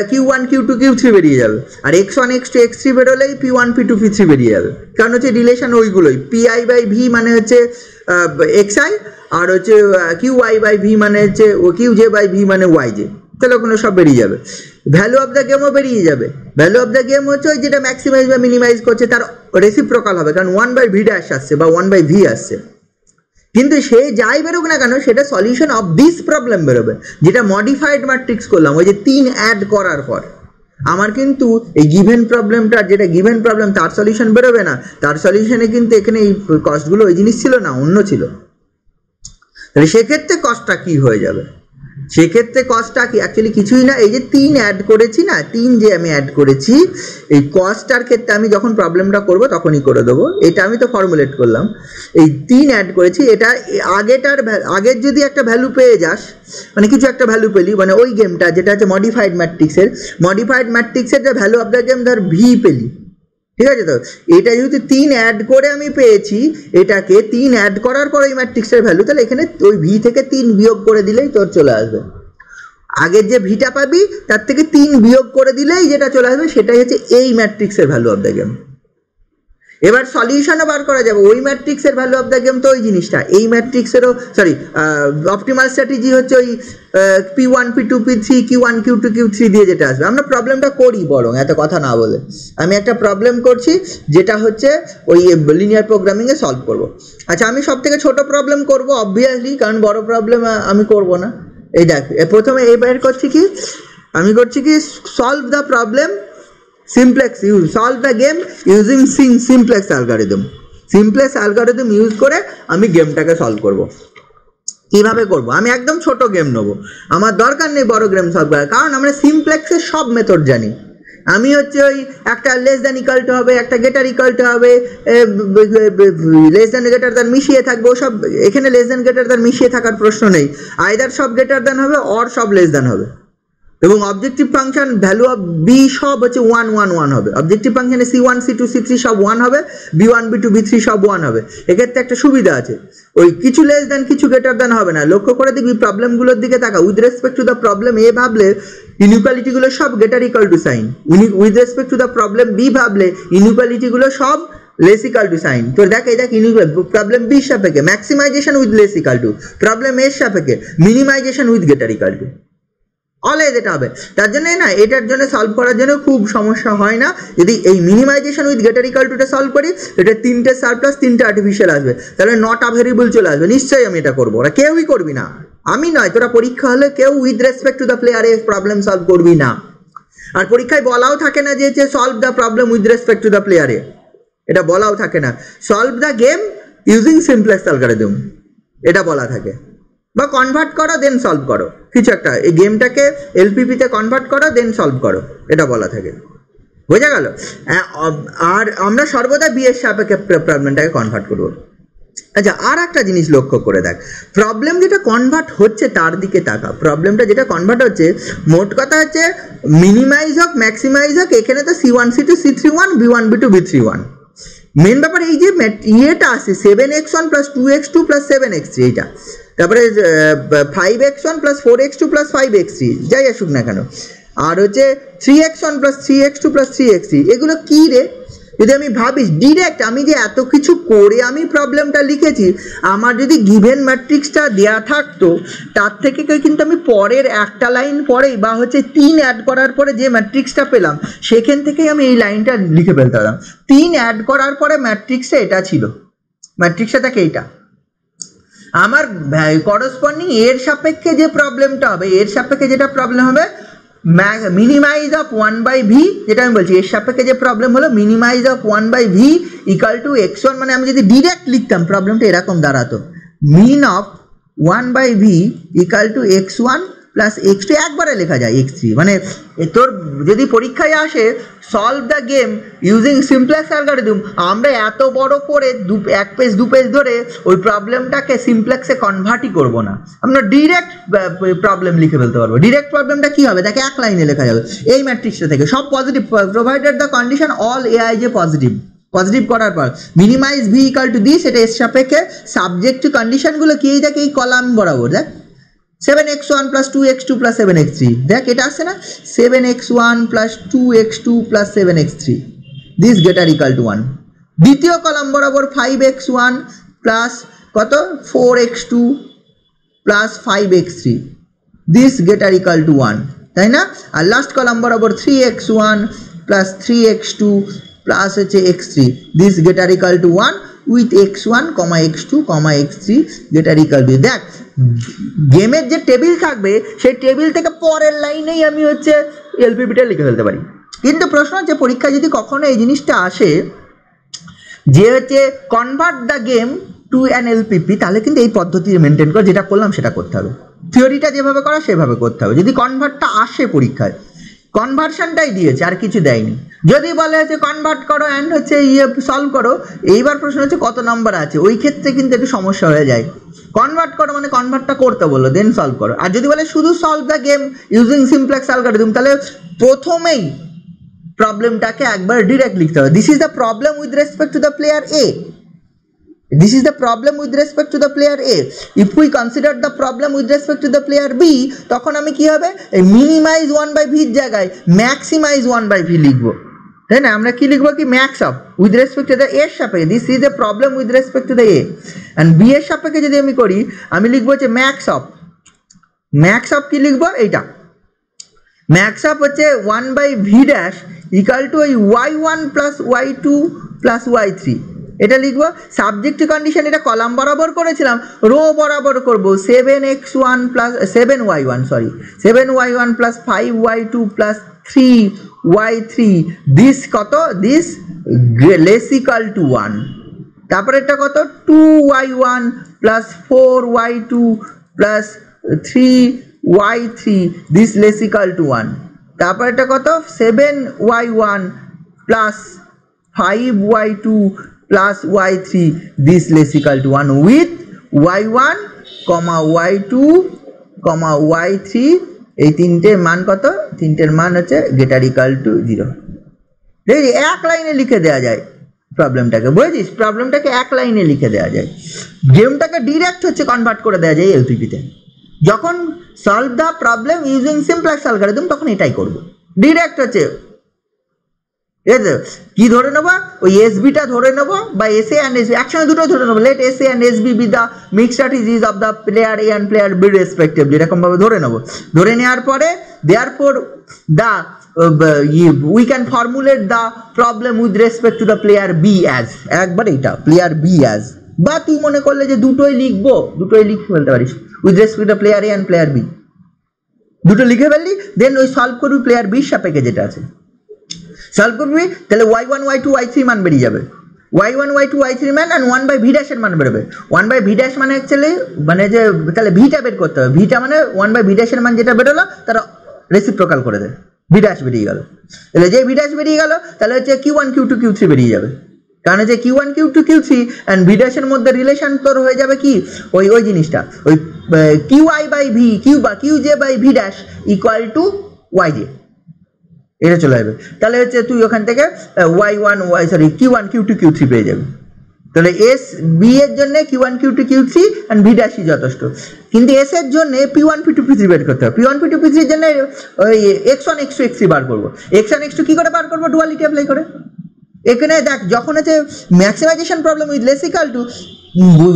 q1 q2 q3 বেরিয়ে যাবে, আর x1 x2 x3 বেরোলেই p1 p2 p3 বেরিয়ে যাবে। কারণ হচ্ছে রিলেশন ওইগুলোই, pi/v মানে হচ্ছে xi, আর হচ্ছে qi/v মানে হচ্ছে qj/v মানে yj। তাহলে ওখানে সব বেরিয়ে যাবে। ভ্যালু অফ দ্য গেমও বেরিয়ে যাবে। ভ্যালু অফ দ্য গেম হচ্ছে ওই যেটা ম্যাক্সিমাইজ বা মিনিমাইজ করছে তার রেসিপ্রোকাল হবে, কারণ 1/v' আসছে বা 1/v আসছে। কিন্তু সে যাই বেরোক না কেন সেটা সলিউশন অফ দিস প্রবলেম বেরোবে, যেটা মডিফাইড ম্যাট্রিক্স করলাম ওই যে 3 অ্যাড করার পর। আমার কিন্তু এই গিভেন প্রবলেমটা, যেটা গিভেন প্রবলেম তার সলিউশন বেরোবে না। তার সলিউশনে কিন্তু এখানে এই কস্টগুলো ওই জিনিস ছিল না, অন্য ছিল। তাহলে সেক্ষেত্রে কস্টটা কি হয়ে যাবে? সেক্ষেত্রে কস্টটা কি অ্যাকচুয়ালি কিছুই না, এই যে 3 অ্যাড করেছি না, 3 যে আমি অ্যাড করেছি, এই কস্টটার ক্ষেত্রে আমি যখন প্রবলেমটা করব তখনই করে দেবো। এটা আমি তো ফর্মুলেট করলাম, এই 3 অ্যাড করেছি। এটা আগের যদি একটা ভ্যালু পেয়ে যাস, মানে কিছু একটা ভ্যালু পেলি, মানে ওই গেমটা যেটা হচ্ছে মডিফাইড ম্যাট্রিক্সের যে ভ্যালু অফ দ্য গেম ধর ভি পেলি, ঠিক আছে? তো এটা যেহেতু 3 অ্যাড করে আমি পেয়েছি, এটাকে 3 অ্যাড করার পর এই ম্যাট্রিক্সের ভ্যালু, তাহলে এখানে ওই ভি থেকে 3 বিয়োগ করে দিলেই তোর চলে আসবে। আগের যে ভিটা পাবি তার থেকে 3 বিয়োগ করে দিলেই যেটা চলে আসবে সেটাই হচ্ছে এই ম্যাট্রিক্সের ভ্যালু অফ দ্য গেম। এবার সলিউশনও বার করা যাবে ওই ম্যাট্রিক্সের ভ্যালু অফ দ্য গেম, তো ওই জিনিসটা এই ম্যাট্রিক্সেরও অপটিমাল স্ট্র্যাটেজি হচ্ছে ওই p1 p2 p3 q1 q2 q3 দিয়ে যেটা আসবে। আমরা প্রবলেমটা করি, বরং এত কথা না বলে আমি একটা প্রবলেম করছি যেটা হচ্ছে ওই লিনিয়ার প্রোগ্রামিংয়ে সলভ করব। আচ্ছা, আমি সব থেকে ছোট প্রবলেম করব অবভিয়াসলি, কারণ বড় প্রবলেম আমি করব না। এই দেখ, প্রথমে এই বাইর করছি কি, আমি করছি কি solve the problem simplex, solve the game using simplex algorithm। simplex algorithm use করে আমি গেমটাকে সলভ করব। কিভাবে করব? আমি একদম ছোট গেম নেব, আমার দরকার নেই বড় গেম সলভ করার, কারণ আমরা সিমপ্লেক্সের সব মেথড জানি। আমি হচ্ছে ওই একটা লেস দ্যান ইকুয়াল টু হবে, একটা গেটার ইকুয়াল টু হবে, লেস দ্যান গেটার দ্যান মিশিয়ে থাকবে, সব এখানে লেস দ্যান গেটার দ্যান মিশিয়ে থাকার প্রশ্ন নেই। আইদার সব গেটার দ্যান হবে অর সব লেস দ্যান হবে। এবং objective function value of B সব হচ্ছে 1 1 1 হবে। অবজেক্টিভ ফাংশনে c1 c2 c3 সব 1 হবে, b1 b2 b3 সব 1 হবে। এক্ষেত্রে একটা সুবিধা আছে, ওই কিছু লেস দেন কিছু গ্রেটার দেন হবে না। লক্ষ্য করে দেখবি প্রবলেমগুলোর দিকে তাকা, with respect to the problem A ভাবলে ইনইকুয়ালিটিগুলো সব greater equal to sign, with respect to the problem B ভাবলে ইনইকুয়ালিটিগুলো সব লেস ইকুয়াল টু সাইন। তো দেখ এই দেখ, প্রবলেম বি সাপেক্ষে maximisation with less equal two, problem এর সাপেক্ষে minimisation with গেটার equal two. Always এটা হবে। তার জন্য না এটার জন্য সলভ করার জন্য খুব সমস্যা হয় না। যদি এই মিনিমাইজেশন উইথ গ্রেটার ইকুয়াল টুটা সলভ করি, এটা 3টে সারপ্লাস 3টে আর্টিফিশিয়াল আসবে, তাহলে নট আ ভেরিয়েবল চলে আসবে। নিশ্চয়ই আমি এটা করবো, ওরা কেউই করবি না, আমি নয়, তোরা পরীক্ষা হলে কেউ with respect to the player A problem solve করবি না। আর পরীক্ষায় বলাও থাকে না যে solve the problem with respect to the player A, এটা বলাও থাকে না। Solve the game using simplex algorithm এটা বলা থাকে, বা কনভার্ট করো দেন সলভ করো, কিছু একটা এই গেমটাকে এলপিপিতে কনভার্ট করো দেন সলভ করো, এটা বলা থাকে। বোঝা গেল? আর আমরা সর্বদা বি এর সাপেক্ষে প্রবলেমটাকে কনভার্ট করবো। আচ্ছা, আর একটা জিনিস লক্ষ্য করে দেখ, প্রবলেম যেটা কনভার্ট হচ্ছে তার দিকে তাকা। প্রবলেমটা যেটা কনভার্ট হচ্ছে, মোট কথা হচ্ছে মিনিমাইজ হোক ম্যাক্সিমাইজ হোক, এখানে তো C1 C2 C31 B1 B2 B31। Main ব্যাপার এই যে ইয়েটা আছে 7x1 + 2x2 + 7x3, এইটা, তারপরে 5x1 + 4x2 + 5x3, যাই আসুক না কেন, আর হচ্ছে 3x1 + 3x2 + 3x3, এগুলো কি রে? যদি আমি ভাবিস ডিরেক্ট আমি যে এত কিছু করে আমি প্রবলেমটা লিখেছি, আমার যদি গিভেন ম্যাট্রিক্সটা দেয়া থাকতো তার থেকে কিন্তু আমি পরের একটা লাইন পরেই বা হচ্ছে 3 অ্যাড করার পরে যে ম্যাট্রিক্সটা পেলাম সেখান থেকেই আমি এই লাইনটা লিখে ফেলতে পারতাম। 3 অ্যাড করার পরে ম্যাট্রিক্সে এটা ছিল, ম্যাট্রিক্সটা থাকে এইটা, আমার করসপন্ডিং এর সাপেক্ষে যে প্রবলেমটা হবে, এর সাপেক্ষে যেটা প্রবলেম হবে মিনিমাইজ অফ 1/v, যেটা আমি বলছি এর সাপেক্ষে যে প্রবলেম হলো minimise of 1/v equal to x1, মানে আমি যদি ডিরেক্ট লিখতাম প্রবলেমটা এরকম দাঁড়াতো, min of 1/v equal to x1 plus x2, একবারে লেখা যায় x3। মানে তোর যদি পরীক্ষায় আসে solve the game using simplex algorithm, আমরা এত বড় করে এক পেজ দু পেজ ধরে ওই প্রবলেমটাকে সিমপ্লেক্সে কনভার্টই করব না, আমরা ডিরেক্ট প্রবলেম লিখে ফেলতে পারবো। ডিরেক্ট প্রবলেমটা কি হবে দেখে এক লাইনে লেখা যাবে, এই ম্যাট্রিক্সটা থেকে সব positive, provided the condition all a i যে পজিটিভ, পজিটিভ করার পর minimise V equal to this, এটা এর সাপেক্ষে সাবজেক্ট কন্ডিশনগুলো কি দেখে এই কলাম বরাবর দেখ, 7x1 + 2x2 + 7x3, দেখ এটা আসছে না, 7x1 + 2x2 + 7x3, this greater equal to 1। দ্বিতীয় কলাম বরাবর 5x1 প্লাস কত 4x2 + 5x3, this greater equal to 1, তাই না? আর লাস্ট কলাম বরাবর 3x1 + 3x2 প্লাস হচ্ছে x3, this greater equal to 1 with x1, x2, x3 greater equal two. দেখ গেমের যে টেবিল থাকবে সেই টেবিল থেকে পরের লাইনেই আমি হচ্ছে এলপিপিটা লিখে ফেলতে পারি। কিন্তু প্রশ্ন হচ্ছে পরীক্ষায় যদি কখনো এই জিনিসটা আসে যে হচ্ছে convert the game to an LPP, তাহলে কিন্তু এই পদ্ধতি মেনটেন করে যেটা করলাম সেটা করতে হবে, থিওরিটা যেভাবে করা সেভাবে করতে হবে। যদি কনভার্টটা আসে পরীক্ষায়, কনভার্সনটাই দিয়েছে আর কিছু দেয়নি, যদি বলে হচ্ছে কনভার্ট করো অ্যান্ড হচ্ছে সলভ করো, এইবার প্রশ্ন হচ্ছে কত নাম্বার আছে, ওই ক্ষেত্রে কিন্তু একটু সমস্যা হয়ে যায়। কনভার্ট করো মানে কনভার্টটা করতে বললো দেন সলভ করো, আর যদি বলে শুধু solve the game using simplex algorithm, তাহলে প্রথমেই প্রবলেমটাকে একবার ডিরেক্ট লিখতে হবে, this is the problem with respect to the player A, this is the problem with respect to the player A. If we consider the problem with respect to the player B, তখন আমি কি হবে এই minimise 1/v এর জায়গায় maximise 1/v লিখবো, তাই না? আমরা কি লিখবো কি max of with respect to the A এর সাপেক্ষে, this is a problem with respect to the A, and B এর সাপেক্ষে যদি আমি করি আমি লিখবো হচ্ছে ম্যাক্স অফ কি লিখবো এইটা, ম্যাক্স অফ হচ্ছে 1/v' ইকুয়াল টু ওই y1 + y2 + y3, এটা লিখবো। সাবজেক্ট কন্ডিশন এটা কলাম বরাবর করেছিলাম, রো বরাবর করব 7y1 + 5y2 + 3y3, দিস কত, দিস লেস ইকুয়াল টু 1, তারপরে এটা কত 2y1 + 4y2 + 3y3, this less equal to 1, তারপরে এটা কত 7y1 + 5y2 + y3, this less equal to 1 with y1, y2, y3, এই তিনটের মান কত, তিনটের মান হচ্ছে গ্রেটার ইকুয়াল টু 0। দেখি এক লাইনে লিখে দেওয়া যায় প্রবলেমটাকে, বুঝেছিস? প্রবলেমটাকে এক লাইনে লিখে দেওয়া যায়, গেমটাকে ডিরেক্ট হচ্ছে কনভার্ট করে দেওয়া যায় এলপিপিতে। যখন solve the problem using simplex algorithm তখন এটাই করব, ডিরেক্ট হচ্ছে ঠিক আছে, কি ধরে নেবো, ওই এসবিটা ধরে নেবো বা S A and S B একসঙ্গে দুটো ধরে নেবো, let S A and S B the mix strategies of the player A and player B respectively, এরকমভাবে ধরে নেবো। ধরে নেওয়ার পরে therefore the we can formulate the problem with respect to the player B as, একবার এইটা player B as, বা তুই মনে করলে যে দুটোই লিখবো, দুটোই লিখে ফেলতে পারিস with respect to the player A and player B, দুটো লিখে ফেললি, দেন ওই সলভ করবি প্লেয়ার বির সাপেক্ষে যেটা আছে সলভ করবি, তাহলে y1 y2 y3 মান বেরিয়ে যাবে, y1 y2 y3 মান অ্যান্ড 1/v ড্যাশ এর মান বেরোবে। 1/v ড্যাশ মানে অ্যাকচুয়ালি মানে যে তাহলে ভিটা বের করতে হবে, ভিটা মানে 1/v ড্যাশ এর মান যেটা বেরোলো তারা রেসিপ্রোকাল করে দেয়, ভি ড্যাশ বেরিয়ে গেল। তাহলে যে ভি ড্যাশ বেরিয়ে গেল তাহলে হচ্ছে Q1 Q2 Q3 বেরিয়ে যাবে, কারণ হচ্ছে Q1 Q2 Q3 and V ড্যাশের মধ্যে রিলেশন তোর হয়ে যাবে কি ওই জিনিসটা, ওই QI/V QJ by V dash equal to YJ, এটা চলে যাবে। তাহলে হচ্ছে তুই ওখান থেকে Q1 Q2 Q3 পেয়ে যাবি। তাহলে এস বি এর জন্য Q1 Q2 Q3 and V ড্যাশই যথেষ্ট, কিন্তু এস এর জন্য P1 P2 P3 বের করতে হবে। P1 P2 P3 এর জন্য ওই x1 x2 x3 বার করবো। x1 x2 কি করে বার করবো, ডুয়ালিটি অ্যাপ্লাই করে। এখানে দেখ যখন হচ্ছে maximisation problem with less equal two,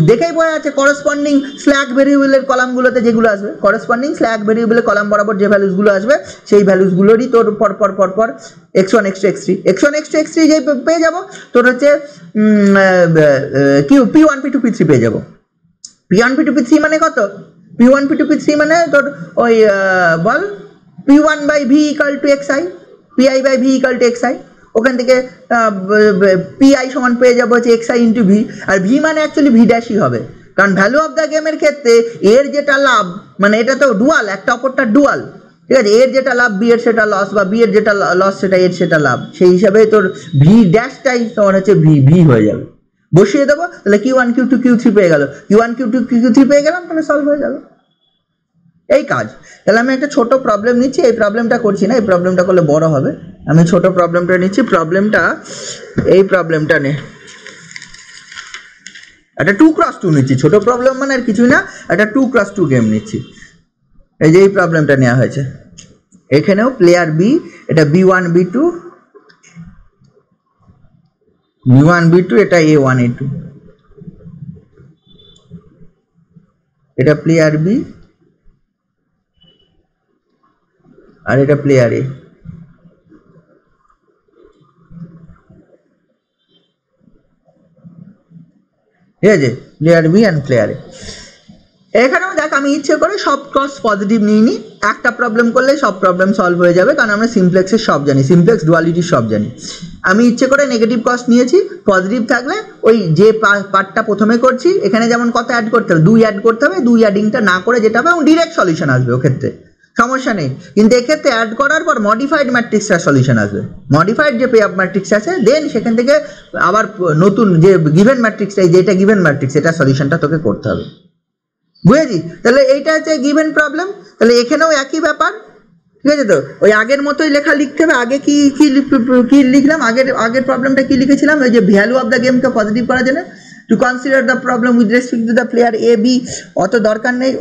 দেখেই বোঝা যাচ্ছে করেসপন্ডিং স্ল্যাক ভেরিয়েবলের কলামগুলোতে যেগুলো আসবে, করেসপন্ডিং স্ল্যাক ভেরিয়েবলের কলাম বরাবর যে ভ্যালুসগুলো আসবে সেই ভ্যালুসগুলোরই তোর পর x1 x2 x3 x1 x2 x3 যে পেয়ে যাবো, তোর হচ্ছে P1 P2 P3 পেয়ে যাবো। P1 P2 P3 মানে কত, P1 P2 P3 মানে তোর ওই বল P1/v equal to xi, Pi/v equal to xi, ওখান থেকে Pi সমান পেয়ে যাবো হচ্ছে xi ইন্টু ভি, আর ভি মানে অ্যাকচুয়ালি ভি ড্যাশই হবে, কারণ ভ্যালু অফ দ্য গেমের ক্ষেত্রে এর যেটা লাভ মানে এটা তো ডুয়াল, একটা অপরটা ডুয়াল, ঠিক আছে, এর যেটা লাভ বি এর সেটা লস, বা বি এর যেটা লস সেটা এর সেটা লাভ, সেই হিসাবে তোর ভি ড্যাশটাই তোমার হচ্ছে ভি হয়ে যাবে। বসিয়ে দেবো, তাহলে Q1 Q2 Q3 পেয়ে গেল, Q1 Q2 Q3 পেয়ে গেলাম, তাহলে সলভ হয়ে গেল এই কাজ। তাহলে আমি একটা ছোট প্রবলেম নিচ্ছি, এই প্রবলেমটা করছি না, এই প্রবলেমটা করলে বড় হবে, আমি ছোট প্রবলেমটা নিচ্ছি। এই প্রবলেমটা নে একটা 2x2 নিচ্ছি, ছোট প্রবলেম মানে আর কিছুই না, একটা 2x2 গেম নিচ্ছি। এই যে এই প্রবলেমটা নেওয়া হয়েছে, এখানেও প্লেয়ার বি, এটা B1 B2 এটা A1 A2, এটা প্লেয়ার বি আর এটা প্লেয়ার এ। ঠিক আছে, প্লেয়ার বি অ্যান্ড প্লেয়ার এ। এখানেও দেখ আমি ইচ্ছে করে সব ক্রস পজিটিভ নিইনি, একটা প্রবলেম করলে সব প্রবলেম সলভ হয়ে যাবে, কারণ আমরা সিমপ্লেক্সের সব জানি, সিমপ্লেক্স ডুয়ালিটির সব জানি। আমি ইচ্ছে করে নেগেটিভ কস্ট নিয়েছি, পজিটিভ থাকলে ওই যে পার্টটা প্রথমে করছি এখানে যেমন কত অ্যাড করতে হবে, 2 অ্যাড করতে হবে, 2 অ্যাডিংটা না করে যেটা হবে এবং ডিরেক্ট সলিউশন আসবে, ওক্ষেত্রে সমস্যা নেই। কিন্তু এক্ষেত্রে অ্যাড করার পর মডিফাইড ম্যাট্রিক্সটার সলিউশন আসবে, মডিফাইড যে পে আপ ম্যাট্রিক্স আছে, দেন সেখান থেকে আবার নতুন যে গিভেন ম্যাট্রিক্সটাই, যেটা গিভেন ম্যাট্রিক্স এটা সলিউশনটা তোকে করতে হবে, বুঝেছি? তাহলে এইটা হচ্ছে গিভেন প্রবলেম, তাহলে এখানেও একই ব্যাপার, ঠিক আছে? তো ওই আগের মতোই লেখা লিখতে হবে। আগে কি লিখলাম, আগের প্রবলেমটা কি লিখেছিলাম, ওই যে ভ্যালু অফ দ্য গেমকে পজিটিভ করার জন্য to consider the problem with respect to the player A B, অত দরকার নেই,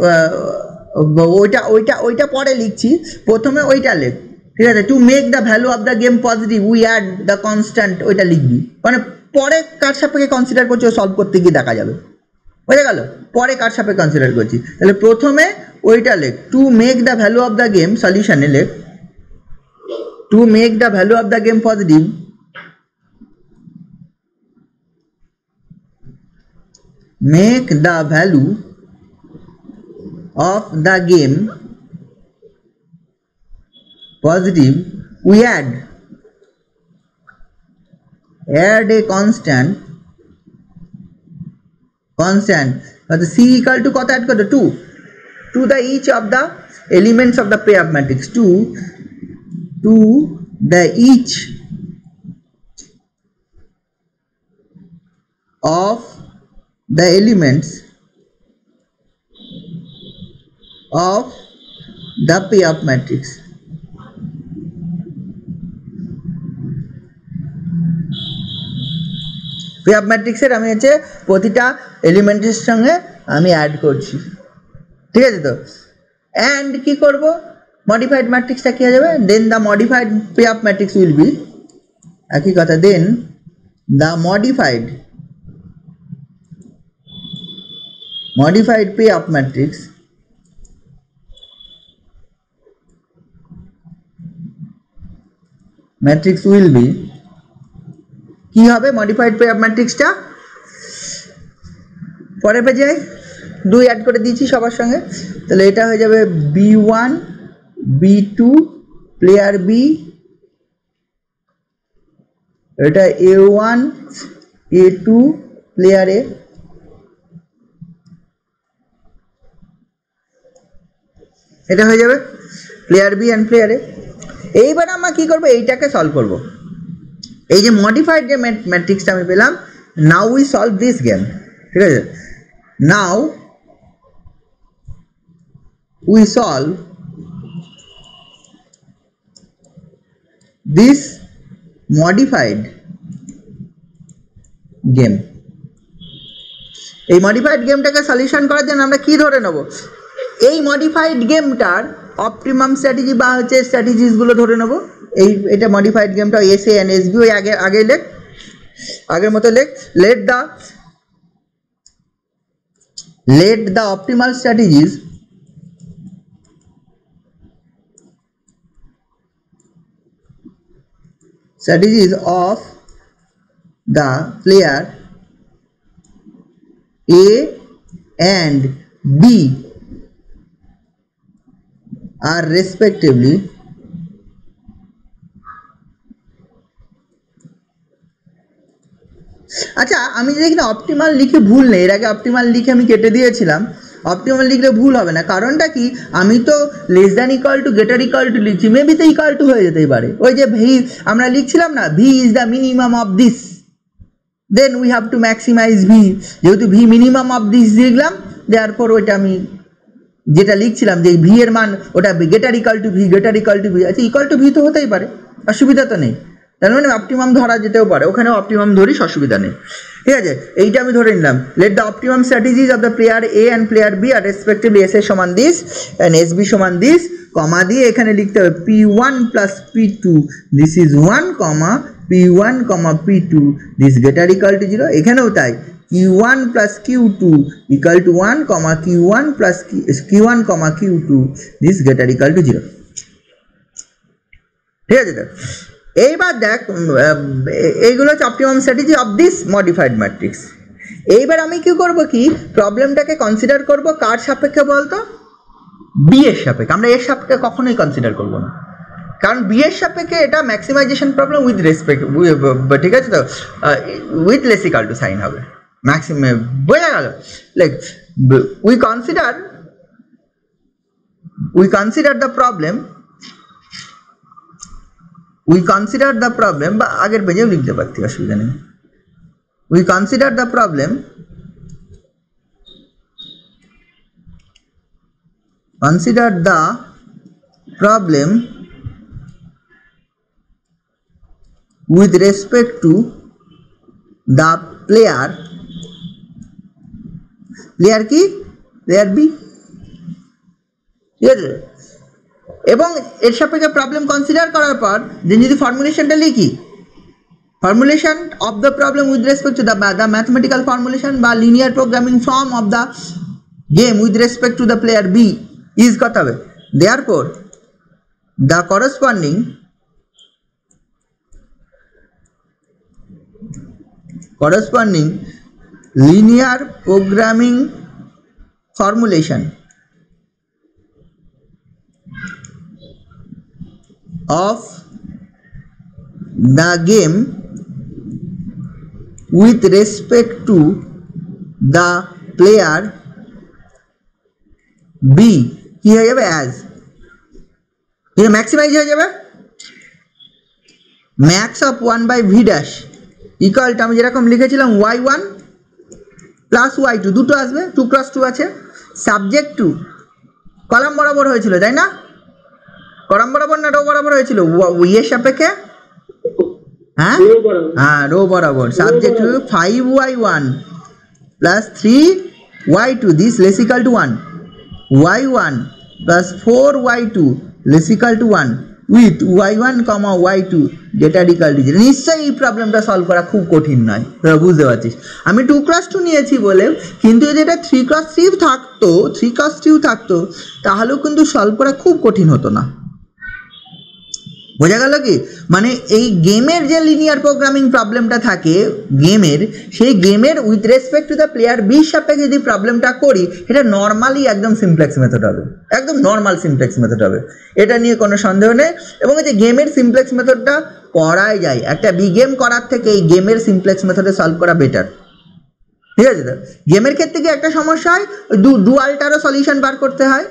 ওইটা পরে লিখছি, প্রথমে ওইটা লেখ, ঠিক আছে? To make the value of the game positive we add the constant, ওইটা লিখবি, মানে পরে কার সাপেক্ষে কনসিডার করছি সলভ করতে গিয়ে দেখা যাবে, বুঝে গেল? পরে কার সাপেক্ষে কনসিডার করছি, তাহলে প্রথমে ওইটা লেখ, to make the value of the game, সলিউশনে লেখ to make the value of the game positive make the value of the game positive, we add a constant the c equal to কত add করতে, 2 to the each of the elements of the pair matrix, to the each of the elements of the payoff matrix, payoff matrix এর আমি হচ্ছে প্রতিটা এলিমেন্টের সঙ্গে আমি add করছি, ঠিক আছে? তো অ্যান্ড কি করব, মডিফাইড ম্যাট্রিক্সটা কি হয়ে যাবে, then the modified payoff matrix will be একই কথা। Then the modified pay up matrix will be কি হবে modified pay up matrix টা পরের পেজে 2 অ্যাড করে দিয়েছি সবার সঙ্গে, তাহলে এটা হয়ে যাবে B1 B2 প্লেয়ার B, এটা A1 A2 প্লেয়ার A, এটা হয়ে যাবে প্লেয়ার বি অ্যান্ড প্লেয়ার এ। এইবার আমরা কি করব, এইটাকে সলভ করব। এই যে মডিফাইড যে ম্যাট্রিক্সটা আমি পেলাম, now we solve this game, ঠিক আছে। Now we solve this modified game. এই মডিফাইড গেমটাকে সলিউশন করার জন্য আমরা কি ধরে নেব, এই মডিফাইড গেমটার অপটিমাম স্ট্র্যাটেজি বা হচ্ছে স্ট্র্যাটেজিসগুলো ধরে নেব। এটা মডিফাইড গেমটা এসএ এন্ড এসবি ওই আগে লেখ, আগের মতো লেখ। Let the optimal strategies of the player A and B are respectively আচ্ছা আমি যদি এখানে অপটিমাল লিখে ভুল নেই, এর আগে অপটিমাল লিখে আমি কেটে দিয়েছিলাম, অপটিমাল লিখলে ভুল হবে না। কারণটা কি, আমি তো less than equal to greater equal to লিখছি, মেবি তো ইকুয়াল টু হয়ে যেতেই পারে। ওই যে ভি আমরা লিখছিলাম না, V is the minimum of this, then we have to maximise V. যেহেতু ভি মিনিমাম অফ দিস লিখলাম, দেয়ারপর ওইটা আমি যেটা লিখছিলাম যে ভি এর মান ওটা greater equal to V, greater equal to V, আচ্ছা ইকুয়াল টু ভি তো হতেই পারে, অসুবিধা তো নেই। তার মানে অপটিমাম ধরা যেতেও পারে, ওখানেও অপটিমাম ধরিস, অসুবিধা নেই, ঠিক আছে। এইটা আমি ধরে নিলাম। Let the optimum strategies of the player A and player B আর রেসপেক্টিভলি এস এ সমান দিস অ্যান্ড এস বি সমান দিস, কমা দিয়ে এখানে লিখতে হবে P1 plus P2 this is 1, comma P1 comma P2 this greater equal to 0। এখানেও তাই, Q1 plus Q2 equal to 1, comma Q1 plus Q1 comma Q2 this greater equal to 0, ঠিক আছে। তো এইবার দেখ, এইগুলো হচ্ছে optimum strategy of this modified matrix. এইবার আমি কি করব, কি প্রবলেমটাকে কনসিডার করব কার সাপেক্ষে বলতো, বি এর সাপেক্ষে। আমরা এর সাপেক্ষে কখনোই কনসিডার করব না, কারণ বি এর সাপেক্ষে এটা ম্যাক্সিমাইজেশন প্রবলেম উইথ রেসপেক্ট, ঠিক আছে। তো with less equal to sign হবে, ম্যাক্সিমাম বোঝা গেল। Like we consider the problem, বা আগের পেজেও লিখতে পারতি, অসুবিধা নেই। We consider the problem with respect to the player কি, প্লেয়ার বি, ঠিক আছে। এবং এর সাপেক্ষে প্রবলেম কনসিডার করার পর দেন যদি ফর্মুলেশনটা লিখি, formulation of the problem with respect to the mathematical formulation বা linear programming form of the game with respect to the player B is কত হবে, therefore the corresponding linear programming formulation of the game with respect to the player B কি হয়ে যাবে, as maximise হয়ে যাবে max of 1 by V dash equal to, আমি যেরকম লিখেছিলাম y1 প্লাস y2, দুটো আসবে, 2 × 2 আছে, সাবজেক্ট টু কলাম বরাবর হয়েছিল তাই না, কলাম বরাবর না রো বরাবর হয়েছিল, এর সাপেক্ষে হ্যাঁ রো বরাবর, subject to 5y1 plus 3y2 this less equal to 1, y1 plus 4y2 less equal to 1, with y1, y2 যেটার ইকুয়াল টু 0। নিশ্চয়ই এই প্রবলেমটা সলভ করা খুব কঠিন নয়, তোরা বুঝতে পারছিস। আমি 2x2 নিয়েছি বলে, কিন্তু যদি এটা 3x3 থাকতো তাহলেও কিন্তু সলভ করা খুব কঠিন হতো না। বোঝা গেল কি? মানে এই গেমের যে লিনিয়ার প্রোগ্রামিং প্রবলেমটা থাকে গেমের, সেই গেমের with respect to the player B সাপেক্ষে যদি প্রবলেমটা করি, এটা নর্মালি একদম সিমপ্লেক্স মেথড হবে, একদম নর্মাল সিমপ্লেক্স মেথড হবে, এটা নিয়ে কোনো সন্দেহ নেই। এবং এই যে গেমের সিমপ্লেক্স মেথডটা করাই যায়, একটা বি গেম করার থেকে এই গেমের সিমপ্লেক্স মেথডে সলভ করা বেটার। ঠিক আছে? তো গেমের ক্ষেত্রে কি একটা সমস্যা হয়, ডুয়ালটারও সলিউশন বার করতে হয়।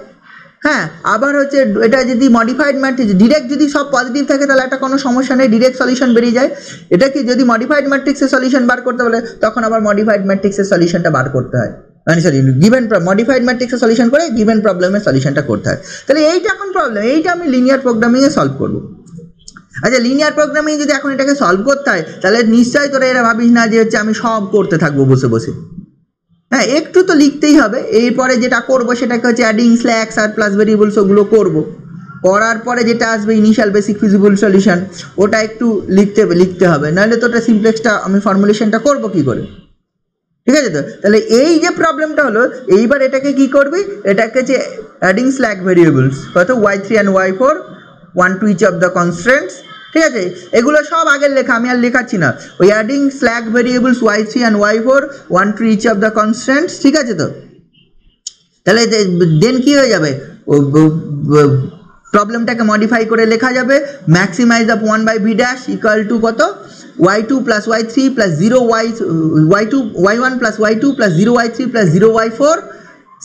হ্যাঁ, আবার হচ্ছে এটা যদি মডিফাইড ম্যাট্রিক্স ডিরেক্ট যদি সব পজিটিভ থাকে তাহলে একটা কোনো সমস্যা নেই, ডিরেক্ট সলিউশন বেরিয়ে যায়। এটা কি যদি মডিফাইড ম্যাট্রিক্সের সলিউশন বার করতে বলে তখন আবার মডিফাইড ম্যাট্রিক্সের সলিউশনটা বার করতে হয়, মানে সরি গিভেন মডিফাইড ম্যাট্রিক্সের সলিউশন করে গিভেন প্রবলেমের সলিউশনটা করতে হয়। তাহলে এইটা এখন প্রবলেম, এইটা আমি লিনিয়ার প্রোগ্রামিংয়ে সলভ করবো। আচ্ছা, লিনিয়ার প্রোগ্রামিং যদি এখন এটাকে সলভ করতে হয় তাহলে নিশ্চয়ই তোরা এরা ভাবিস না যে হচ্ছে আমি সব করতে থাকবো বসে বসে। হ্যাঁ, একটু তো লিখতেই হবে। এরপরে যেটা করবো সেটাকে হচ্ছে অ্যাডিং স্ল্যাক্স আর প্লাস ভেরিয়েবলস, ওগুলো করবো। করার পরে যেটা আসবে ইনিশিয়াল বেসিক ফিজিবল সলিউশন, ওটা একটু লিখতে হবে, নাহলে তো ওটা সিমপ্লেক্সটা আমি ফর্মুলেশনটা করবো কি করে? ঠিক আছে? তো তাহলে এই যে প্রবলেমটা হলো, এইবার এটাকে কি করবি, এটাকে যে অ্যাডিং স্ল্যাক ভেরিয়েবলস কত y3 and y4 1 to each of the constraints, ঠিক আছে? এগুলো সব আগের লেখা, আমি আর লেখাচ্ছি না। ওই adding slack variables y3 and y4 1 to each of the constraints, ঠিক আছে? তো তাহলে দেন কি হয়ে যাবে, প্রবলেমটাকে মডিফাই করে লেখা যাবে maximise of 1 by b dash equal to কত, y2 plus y3 plus 0 y1 plus y2 plus 0 y3 plus 0 y4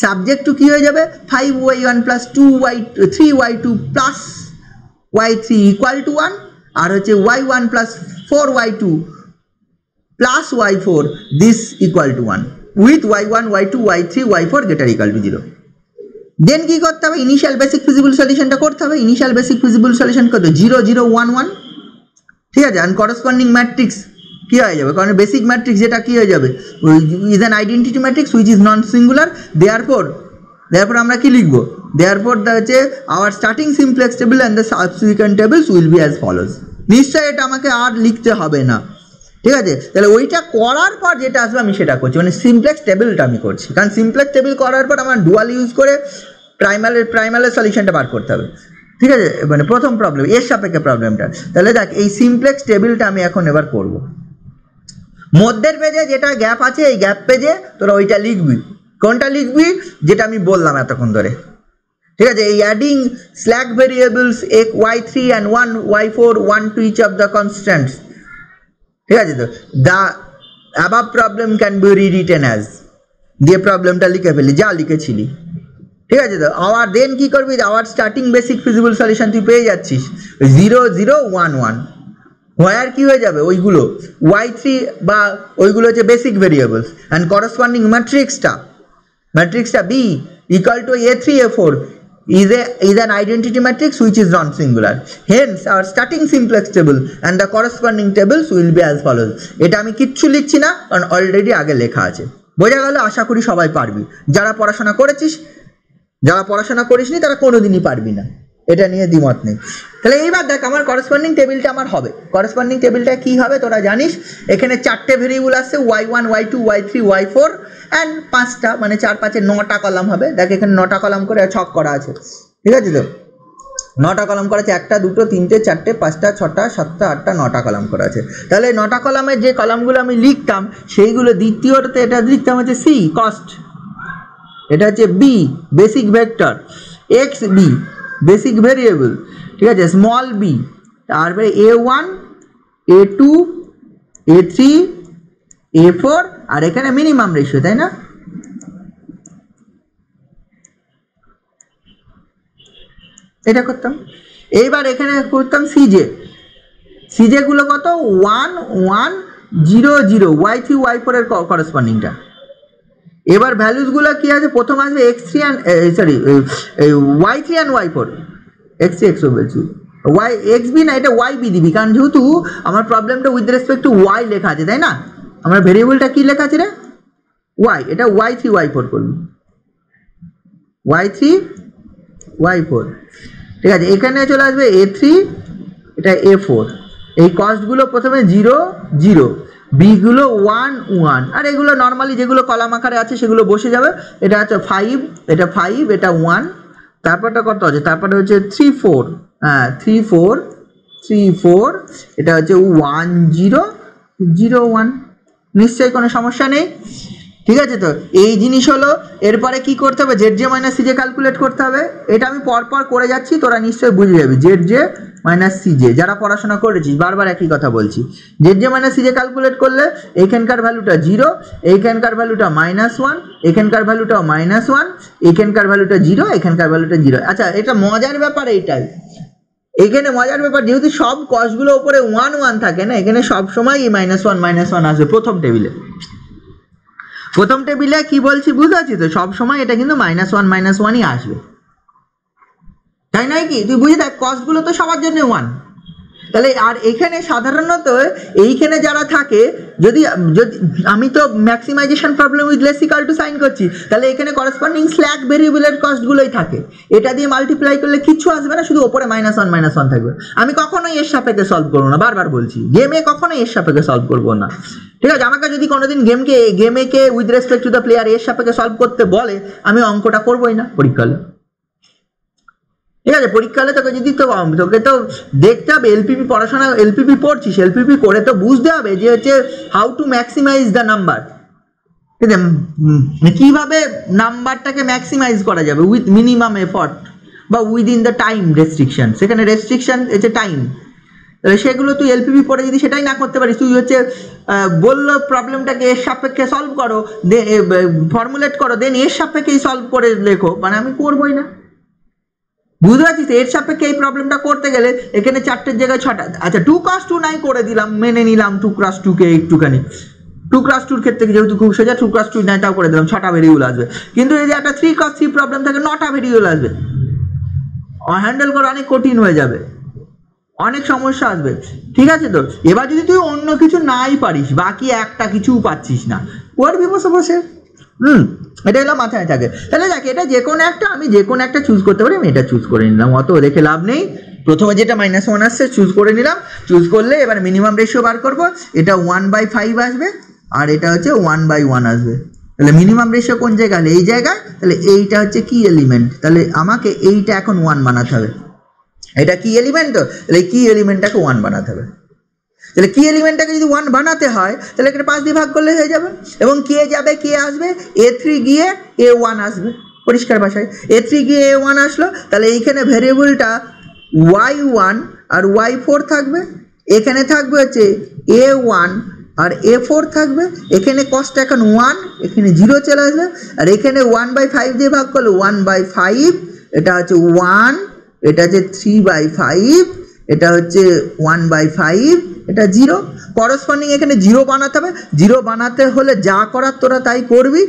subject to কি হয়ে যাবে 5y1 plus 3y2 plus y3 equal to 1, আর হচ্ছে y1 plus 4y2 plus y4 this equal to 1 with y1 y2 y3 y4 greater equal to 0। দেন কি করতে হবে, initial basic feasible সলিউশনটা করতে হবে। ইনিশিয়াল বেসিক ফিজিবল সলিউশন কত, 0 0 1 1, ঠিক আছে? আর করসপন্ডিং ম্যাট্রিক্স কি হয়ে যাবে, কারণ বেসিক ম্যাট্রিক্স যেটা কি হয়ে যাবে, is an identity matrix which is non singular, therefore আমরা কি লিখবো, দেয়ারফর হচ্ছে our starting simplex table and the subsequent tables will be as follows. নিশ্চয়ই এটা আমাকে আর লিখতে হবে না, ঠিক আছে? তাহলে ওইটা করার পর যেটা আসবে আমি সেটা করছি, মানে সিমপ্লেক্স টেবিলটা আমি করছি, কারণ সিমপ্লেক্স টেবিল করার পর আমার ডুয়াল ইউজ করে প্রাইমালের সলিউশনটা বার করতে হবে, ঠিক আছে? মানে প্রথম প্রবলেম এর সাপেক্ষে প্রবলেমটা। তাহলে দেখ এই সিমপ্লেক্স টেবিলটা আমি এখন এবার করব। মধ্যের পেজে যেটা গ্যাপ আছে এই গ্যাপ পেজে তোরা ওইটা লিখবি। কোনটা লিখবি, যেটা আমি বললাম এতক্ষণ ধরে, ঠিক আছে? এই adding slack variables y3 and 1 y4 1 to each of the constants, ঠিক আছে? তো the above problem can be রিরিটেন as, দিয়ে প্রবলেমটা লিখে ফেলি যা লিখেছিলি, ঠিক আছে? তো আবার দেন কি করবি, আবার স্টার্টিং বেসিক ফিজিবল সলিউশন তুই পেয়ে যাচ্ছিস 0 0 1 1, হোয়ার কি হয়ে যাবে ওইগুলো y3 বা ওইগুলো হচ্ছে বেসিক ভেরিয়েবলস অ্যান্ড করসপন্ডিং ম্যাট্রিক্সটা b equal to a3 a4 is an identity matrix which is non-singular. Hence our starting simplex table and the corresponding tables will be as follows. এটা আমি কিচ্ছু লিখছি না, কারণ অলরেডি আগে লেখা আছে। বোঝা গেল? আশা করি সবাই পারবি। যারা পড়াশোনা করেছিস, যারা পড়াশোনা করিসনি তারা কোনোদিনই পারবি না, এটা নিয়ে দ্বিমত নেই। তাহলে এইবার দেখ আমার করসপন্ডিং টেবিলটা আমার হবে। করসপন্ডিং টেবিলটা কি হবে তোরা জানিস, এখানে 4টে ভেরিয়েবল আসছে y1 y2 y3 y4 and 5টা, মানে 4 5 9টা কলাম হবে। দেখ এখানে 9টা কলাম করে ছক করা আছে, ঠিক আছে? তো 9টা কলাম করা আছে, 1টা 2টো 3টে 4টে 5টা 6টা 7টা 8টা 9টা কলাম করা আছে। তাহলে 9টা কলামের যে কলামগুলো আমি লিখতাম সেইগুলো দ্বিতীয়তে এটা লিখতাম হচ্ছে c কস্ট, এটা হচ্ছে b basic vector, x b basic variable, ঠিক আছে? স্মল b, তারপরে a1 a2 a3 a4 আর এখানে মিনিমাম রেশিও, তাই না? এটা করতাম। এইবার এখানে করতাম cj গুলো কত 1 1 0 0 y3 y4 এর করসপন্ডিংটা। এবার ভ্যালুসগুলো কি আছে, প্রথম আসবে x3 and y3 and y4, x3 x বলছি xb না, এটা yb দিবি, কারণ যেহেতু আমার প্রবলেমটা উইথ রেসপেক্ট টু y লেখা আছে, তাই না? আমার ভেরিয়েবলটা কি লেখা আছে রে, y, এটা y3 y4 করবি, y3 y4, ঠিক আছে, এখানে চলে আসবে A3, এটা A4, এই কস্টগুলো প্রথমে 0 0, বি গুলো 1 1, আর এগুলো নর্মালি যেগুলো কলাম আকারে আছে সেগুলো বসে যাবে। এটা হচ্ছে 5, এটা 5, এটা 1, তারপরটা কত আছে, তারপরে হচ্ছে 3 4, হ্যাঁ 3 4 3 4, এটা হচ্ছে 1 0 0 1, নিশ্চয়ই কোনো সমস্যা নেই। ঠিক আছে, তো এই জিনিস হলো। এরপরে কি করতে হবে, জেড জে মাইনাস সিজে ক্যালকুলেট করতে হবে। এটা আমি পরপর করে যাচ্ছি, তোরা নিশ্চয়ই বুঝে যাবি। জেড জে মাইনাস সিজে, যারা পড়াশোনা করেছিস বারবার একই কথা বলছি। জেড জে মাইনাস সিজে ক্যালকুলেট করলে এইখানকার ভ্যালুটা 0, এইখানকার ভ্যালুটা -1, এখানকার ভ্যালুটাও -1, এখানকার ভ্যালুটা 0, এখানকার ভ্যালুটা 0। আচ্ছা, এটা মজার ব্যাপার এইটাই, এখানে মজার ব্যাপার যেহেতু সব কস্টগুলো উপরে 1 1 থাকে না, এখানে সব সময় এই -1 আসবে প্রথম টেবিলে। প্রথম টেবিলে কি বলছি বুঝতে পারছিস তো, সব সময় এটা কিন্তু -1 1ই আসবে, তাই নয় কি? তুই বুঝে দেখ, কস্টগুলো তো সবার জন্য 1, তাহলে আর এখানে সাধারণত এইখানে যারা থাকে, যদি আমি তো maximization problem with less equal to sign করছি, তাহলে এখানে করেসপন্ডিং স্ল্যাক ভেরিয়েবলের কস্টগুলোই থাকে। এটা দিয়ে মাল্টিপ্লাই করলে কিচ্ছু আসবে না, শুধু ওপরে -1 থাকবে। আমি কখনোই এর সাপেক্ষে সলভ করবো না, বারবার বলছি, গেমে কখনোই এর সাপেক্ষে সলভ করবো না। ঠিক আছে, আমাকে যদি কোনোদিন গেমকে with respect to the player এর সাপেক্ষে সলভ করতে বলে, আমি অঙ্কটা করবোই না পরীক্ষালে। ঠিক আছে, পরীক্ষালে তোকে তো দেখতে হবে, এলপিপি পড়াশোনা, এলপিপি পড়ছিস, এলপিপি করে তো বুঝতে হবে যে হচ্ছে how to maximize the number, কিভাবে নাম্বারটাকে ম্যাক্সিমাইজ করা যাবে উইথ মিনিমাম এফর্ট বা উইদিন দ্য টাইম রেস্ট্রিকশন। সেখানে রেস্ট্রিকশন হচ্ছে টাইম, তাহলে সেগুলো তুই এলপিপি পড়ে যদি সেটাই না করতে পারিস, তুই হচ্ছে বললো প্রবলেমটাকে এর সাপেক্ষে সলভ করো, ফর্মুলেট করো, দেন এর সাপেক্ষেই সলভ করে লেখো, মানে আমি করবোই না। বুঝতে পারছিস, এর সাপেক্ষে এই প্রবলেমটা করতে গেলে এখানে 4টের জায়গায় 6টা, আচ্ছা 2x2 নাই করে দিলাম, মেনে নিলাম 2x2কে একটুখানি, 2x2 ক্ষেত্রে যেহেতু খুব সোজা, 2x2 নাই তাও করে দিলাম, 6টা ভেরিয়েবল আসবে। কিন্তু যদি একটা 3x3 প্রবলেম থাকে, 9টা ভেরিয়েবল আসবে, হ্যান্ডেল করা অনেক কঠিন হয়ে যাবে, অনেক সমস্যা আসবে। ঠিক আছে, তো এবার যদি তুই অন্য কিছু নাই পারিস, বাকি একটা কিছুও পাচ্ছিস না, করবি বসে বসে, এটা হলো মাথায় থাকে। তাহলে দেখ, এটা যে কোনো একটা, আমি যে কোনো একটা চুজ করতে পারি, আমি এটা চুজ করে নিলাম, অত দেখে লাভ নেই। প্রথমে যেটা -1 আসছে চুজ করে নিলাম, চুজ করলে এবার মিনিমাম রেশিও বার করবো, এটা 1/5 আসবে, আর এটা হচ্ছে 1/1 আসবে। তাহলে মিনিমাম রেশিও কোন জায়গায়, এই জায়গায়, তাহলে এইটা হচ্ছে কি এলিমেন্ট, তাহলে আমাকে এইটা এখন 1 বানাতে হবে। এটা কি এলিমেন্ট, তো তাহলে কি এলিমেন্টটাকে 1 বানাতে হবে। তাহলে কি এলিমেন্টটাকে যদি 1 বানাতে হয়, তাহলে এটা 5 দিয়ে ভাগ করলে হয়ে যাবে, এবং কে যাবে, কে আসবে, A3 গিয়ে A1 আসবে, পরিষ্কার ভাষায় A3 গিয়ে A1 আসলো। তাহলে এইখানে ভেরিয়েবলটা Y1 আর Y4 থাকবে, এখানে থাকবে হচ্ছে A1 আর A4 থাকবে, এখানে কস্ট এখন 1, এখানে 0 চলে আসবে, আর এখানে 1/5 দিয়ে ভাগ করলে 1/5, এটা হচ্ছে 1, এটা হচ্ছে 3/5, এটা হচ্ছে 1/5, এটা 0। করসপন্ডিং এখানে 0 বানাতে হবে, 0 বানাতে হলে যা করার তোরা তাই করবি,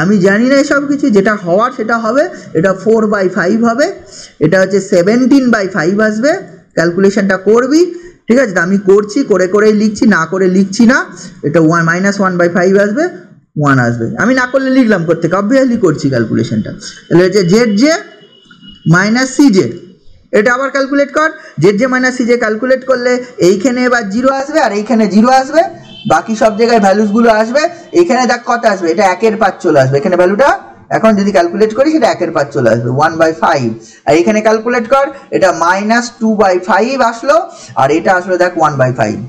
আমি জানি না এসব কিছু, যেটা হওয়ার সেটা হবে। এটা 4/5 হবে, এটা হচ্ছে 17/5 আসবে, ক্যালকুলেশনটা করবি। ঠিক আছে, আমি করছি, করে করেই লিখছি, না করে লিখছি না। এটা -1/5 আসবে, 1 আসবে, আমি না করলে লিখলাম কোত্থেকে, অবভিয়াসলি করছি ক্যালকুলেশনটা। তাহলে হচ্ছে Z J minus C J, এটা আবার ক্যালকুলেট কর, Z J minus C J calculate করলে এইখানে এবার 0 আসবে, আর এইখানে 0 আসবে, বাকি সব জায়গায় ভ্যালুসগুলো আসবে। এখানে দেখ কত আসবে, এটা 1/5 চলে আসবে, এখানে ভ্যালুটা এখন যদি ক্যালকুলেট করি সেটা 1/5 চলে আসবে, 1/5। আর এখানে ক্যালকুলেট কর, এটা -2/5 আসলো, আর এটা আসলো দেখ 1/5।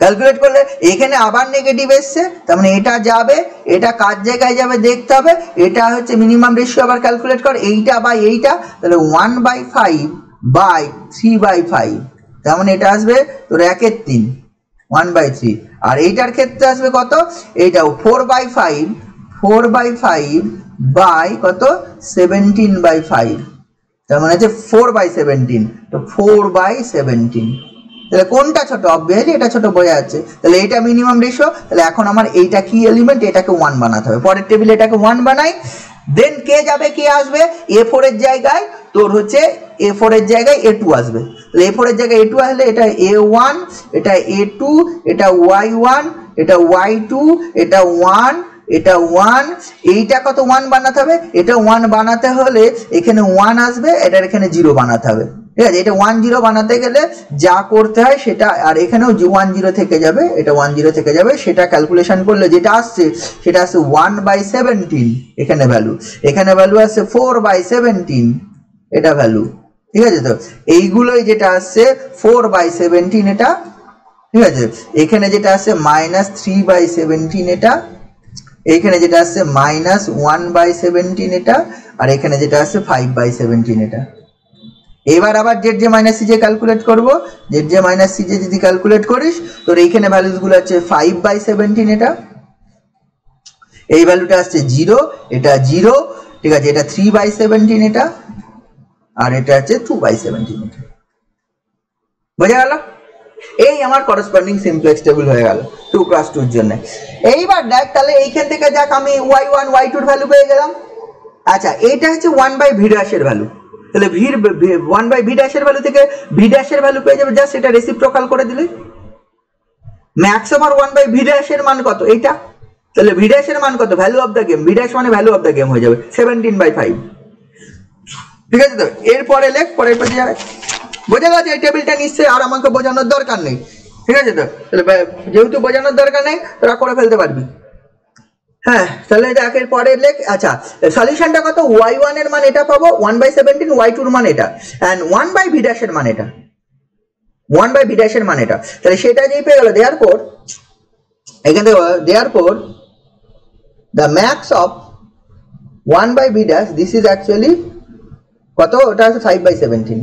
ক্যালকুলেট করলে এখানে আবার নেগেটিভ এসছে, তার মানে এটা যাবে, এটা কার জায়গায় যাবে দেখতে হবে। এটা হচ্ছে মিনিমাম রেশিও, আবার ক্যালকুলেট কর, এইটা বাই এইটা, তাহলে 1/5/3/5, তার মানে এটা আসবে তোর 1/3, 1/3। আর এইটার ক্ষেত্রে আসবে কত, এইটাও 4/5 বাই কত, 17/5, তার মানে হচ্ছে 4/17, তো 4/17। তাহলে কোনটা ছোট, অবভিয়াসলি এটা ছোট বোঝা যাচ্ছে। তাহলে এইটা মিনিমাম রেশিও, তাহলে এখন আমার এইটা কি এলিমেন্ট, এটাকে 1 বানাতে হবে। পরের টেবিলে এটাকে 1 বানাই, দেন কে যাবে, কে আসবে, A4 এর জায়গায় তোর হচ্ছে A4 এর জায়গায় A2 আসবে। তাহলে A4 এর জায়গায় A2 আসলে এটা A1, এটা A2, এটা Y1, এটা Y2, এটা 1, এটা 1, এইটা কত 1 বানাতে হবে, এটা 1 বানাতে হলে এখানে 1 আসবে, এটার এখানে 0 বানাতে হবে, ঠিক আছে। এটা 1 0 বানাতে গেলে যা করতে হয় সেটা, আর এখানেও 1 0 থেকে যাবে, এটা 1 0 থেকে যাবে, সেটা ক্যালকুলেশন করলে যেটা আসছে সেটা আসছে 1/17, এখানে ভ্যালু আসছে 4/17, এটা ভ্যালু, ঠিক আছে। তো এইগুলোই যেটা আসছে 4/17 এটা, ঠিক আছে। এখানে যেটা আসছে -3/17 এটা, এইখানে যেটা আসছে -1/17 এটা, আর এখানে যেটা আসছে 5/17 এটা। এবার আবার Z J minus C J calculate করবো, Z J minus C J যদি ক্যালকুলেট করিস তোর এইখানে ভ্যালুস গুলো আছে 5/17 এটা, এই ভ্যালুটা আসছে 0, এটা 0, ঠিক আছে। এটা 3/17 এটা, আর এটা হচ্ছে 2/17 এটা, বোঝা গেল? এই আমার করসপন্ডিং সিমপ্লেক্স টেবিল হয়ে গেল 2x2 এর জন্য। এইবার দেখ তাহলে এইখান থেকে দেখ আমি y1 y2 এর ভ্যালু পেয়ে গেলাম। আচ্ছা এইটা হচ্ছে 1/v' এর ভ্যালু, তাহলে 1/v' এর ভ্যালু থেকে v' এর ভ্যালু পেয়ে যাবে, জাস্ট এটা রেসিপ্রোকাল করে দিলে। ম্যাক্স ওভার 1/v' এর মান কত, এইটা, তাহলে v' এর মান কত, value of the game, v' মানে ভ্যালু অফ দ্য গেম হয়ে যাবে 17/5, ঠিক আছে। তো এরপরে লেখ, পরের পেজে যাবে। বোঝা গেছে এই টেবিলটা নিশ্চয়ই আর আমাকে বোঝানোর দরকার নেই, ঠিক আছে। তো তাহলে যেহেতু বোঝানোর দরকার নেই তোরা করে ফেলতে পারবি। হ্যাঁ তাহলে দেখ এর পরে লেখ। আচ্ছা সলিউশনটা কত, y1 এর মান এটা পাবো 1/17, y2 এর মান এটা, এন্ড 1/v' এর মান এটা, 1/v' এর মান এটা, তাহলে সেটা যেই পেয়ে গেল, দেয়ারফর এখানে therefore the max of 1/v', this is actually কত, ওটা আছে 5/17,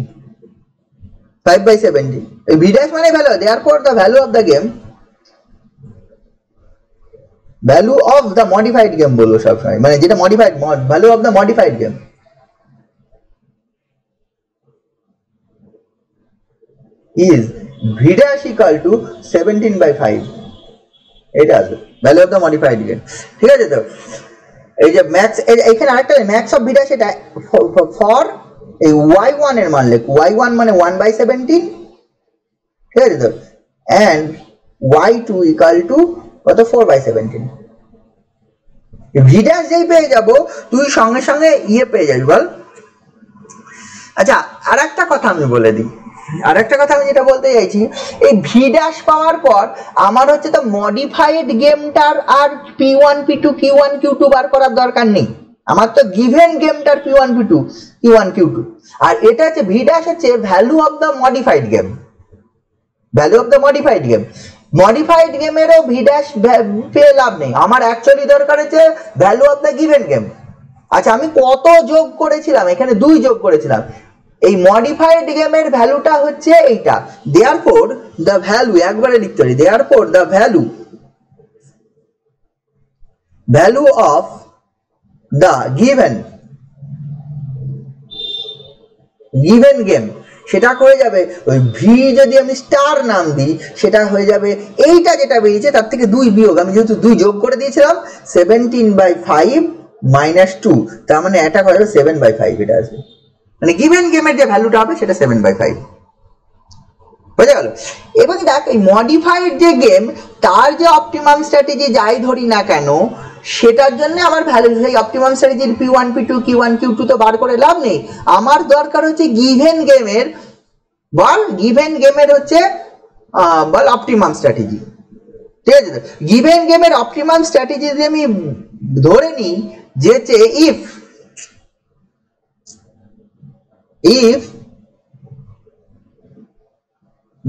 5/17, এই v' মানে value, therefore the value of the game, value of the modified game বলবো সবসময়, মানে যেটা modified, value of the modified game is v' equal to 17/5, এটা আছে value of the modified game, ঠিক আছে। তো এই যে ম্যাক্স, এখানে আরেকটা ম্যাক্স অফ v' সেটা ফর এই y1 এর মান লেখ, y1 মানে 1/17, ঠিক আছে। তো এন্ড y2 ইকুয়াল টু কত, 4/17, v' যেই পেয়ে যাব তুই সঙ্গে সঙ্গে ইয়ে পেয়ে যাবি, বল। আচ্ছা আরেকটা কথা আমি বলে দিই, আরেকটা কথা আমি যেটা বলতে চাইছি, এই v' পাওয়ার পর আমার হচ্ছে তো মডিফাইড গেমটার আর p1 p2 q1 q2 বার করার দরকার নেই, আমার তো গিভেন গেমটার p1 p2 q1 q2, আর এটা হচ্ছে v' হচ্ছে value of the modified game, value of the modified game. Modified গেমেরও v' পেয়ে লাভ নেই, আমার অ্যাকচুয়ালি দরকার হচ্ছে value of the given game. আচ্ছা আমি কত যোগ করেছিলাম, এখানে 2 যোগ করেছিলাম, এই মডিফাইড গেমের ভ্যালুটা হচ্ছে এইটা, দেয়ারফর দ্য ভ্যালু, একবারে লিখতে পারি, therefore the value of the given game, সেটা হয়ে যাবে ওই ভি, যদি আমি স্টার নাম দিই সেটা হয়ে যাবে এইটা যেটা বেরিয়েছে তার থেকে 2 বিয়োগ, আমি যেহেতু 2 যোগ করে দিয়েছিলাম 17/5 - 2, তার মানে এটা হয়ে যাবে 7/5, এটা আসবে, মানে গিভেন গেমের যে ভ্যালুটা হবে সেটা 7/5, বুঝা গেল। এবার দেখ এই মডিফাইড যে গেম তার যে অপটিমাম স্ট্র্যাটেজি যাই ধরি না কেন, সেটার জন্য আমার ভ্যালু, সেই optimum স্ট্র্যাটেজির p1 p2 q1 q2 তো বার করে লাভ নেই, আমার দরকার হচ্ছে গিভেন গেমের, বল গিভেন গেমের হচ্ছে বল অপটিমাম স্ট্র্যাটেজি, ঠিক আছে। গিভেন গেমের অপটিমাম স্ট্র্যাটেজি যদি আমি ধরে নিই যে ইফ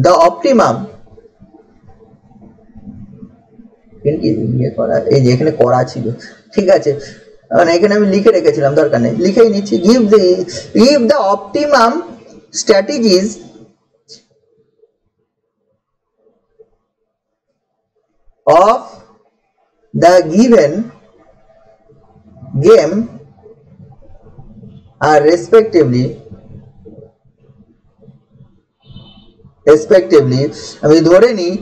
the optimum, এই যে এখানে করা ছিল, ঠিক আছে, মানে এখানে আমি লিখে রেখেছিলাম, দরকার নেই, লিখেই নিচ্ছি, if the optimum strategies of the given game are respectively আমি ধরে নিই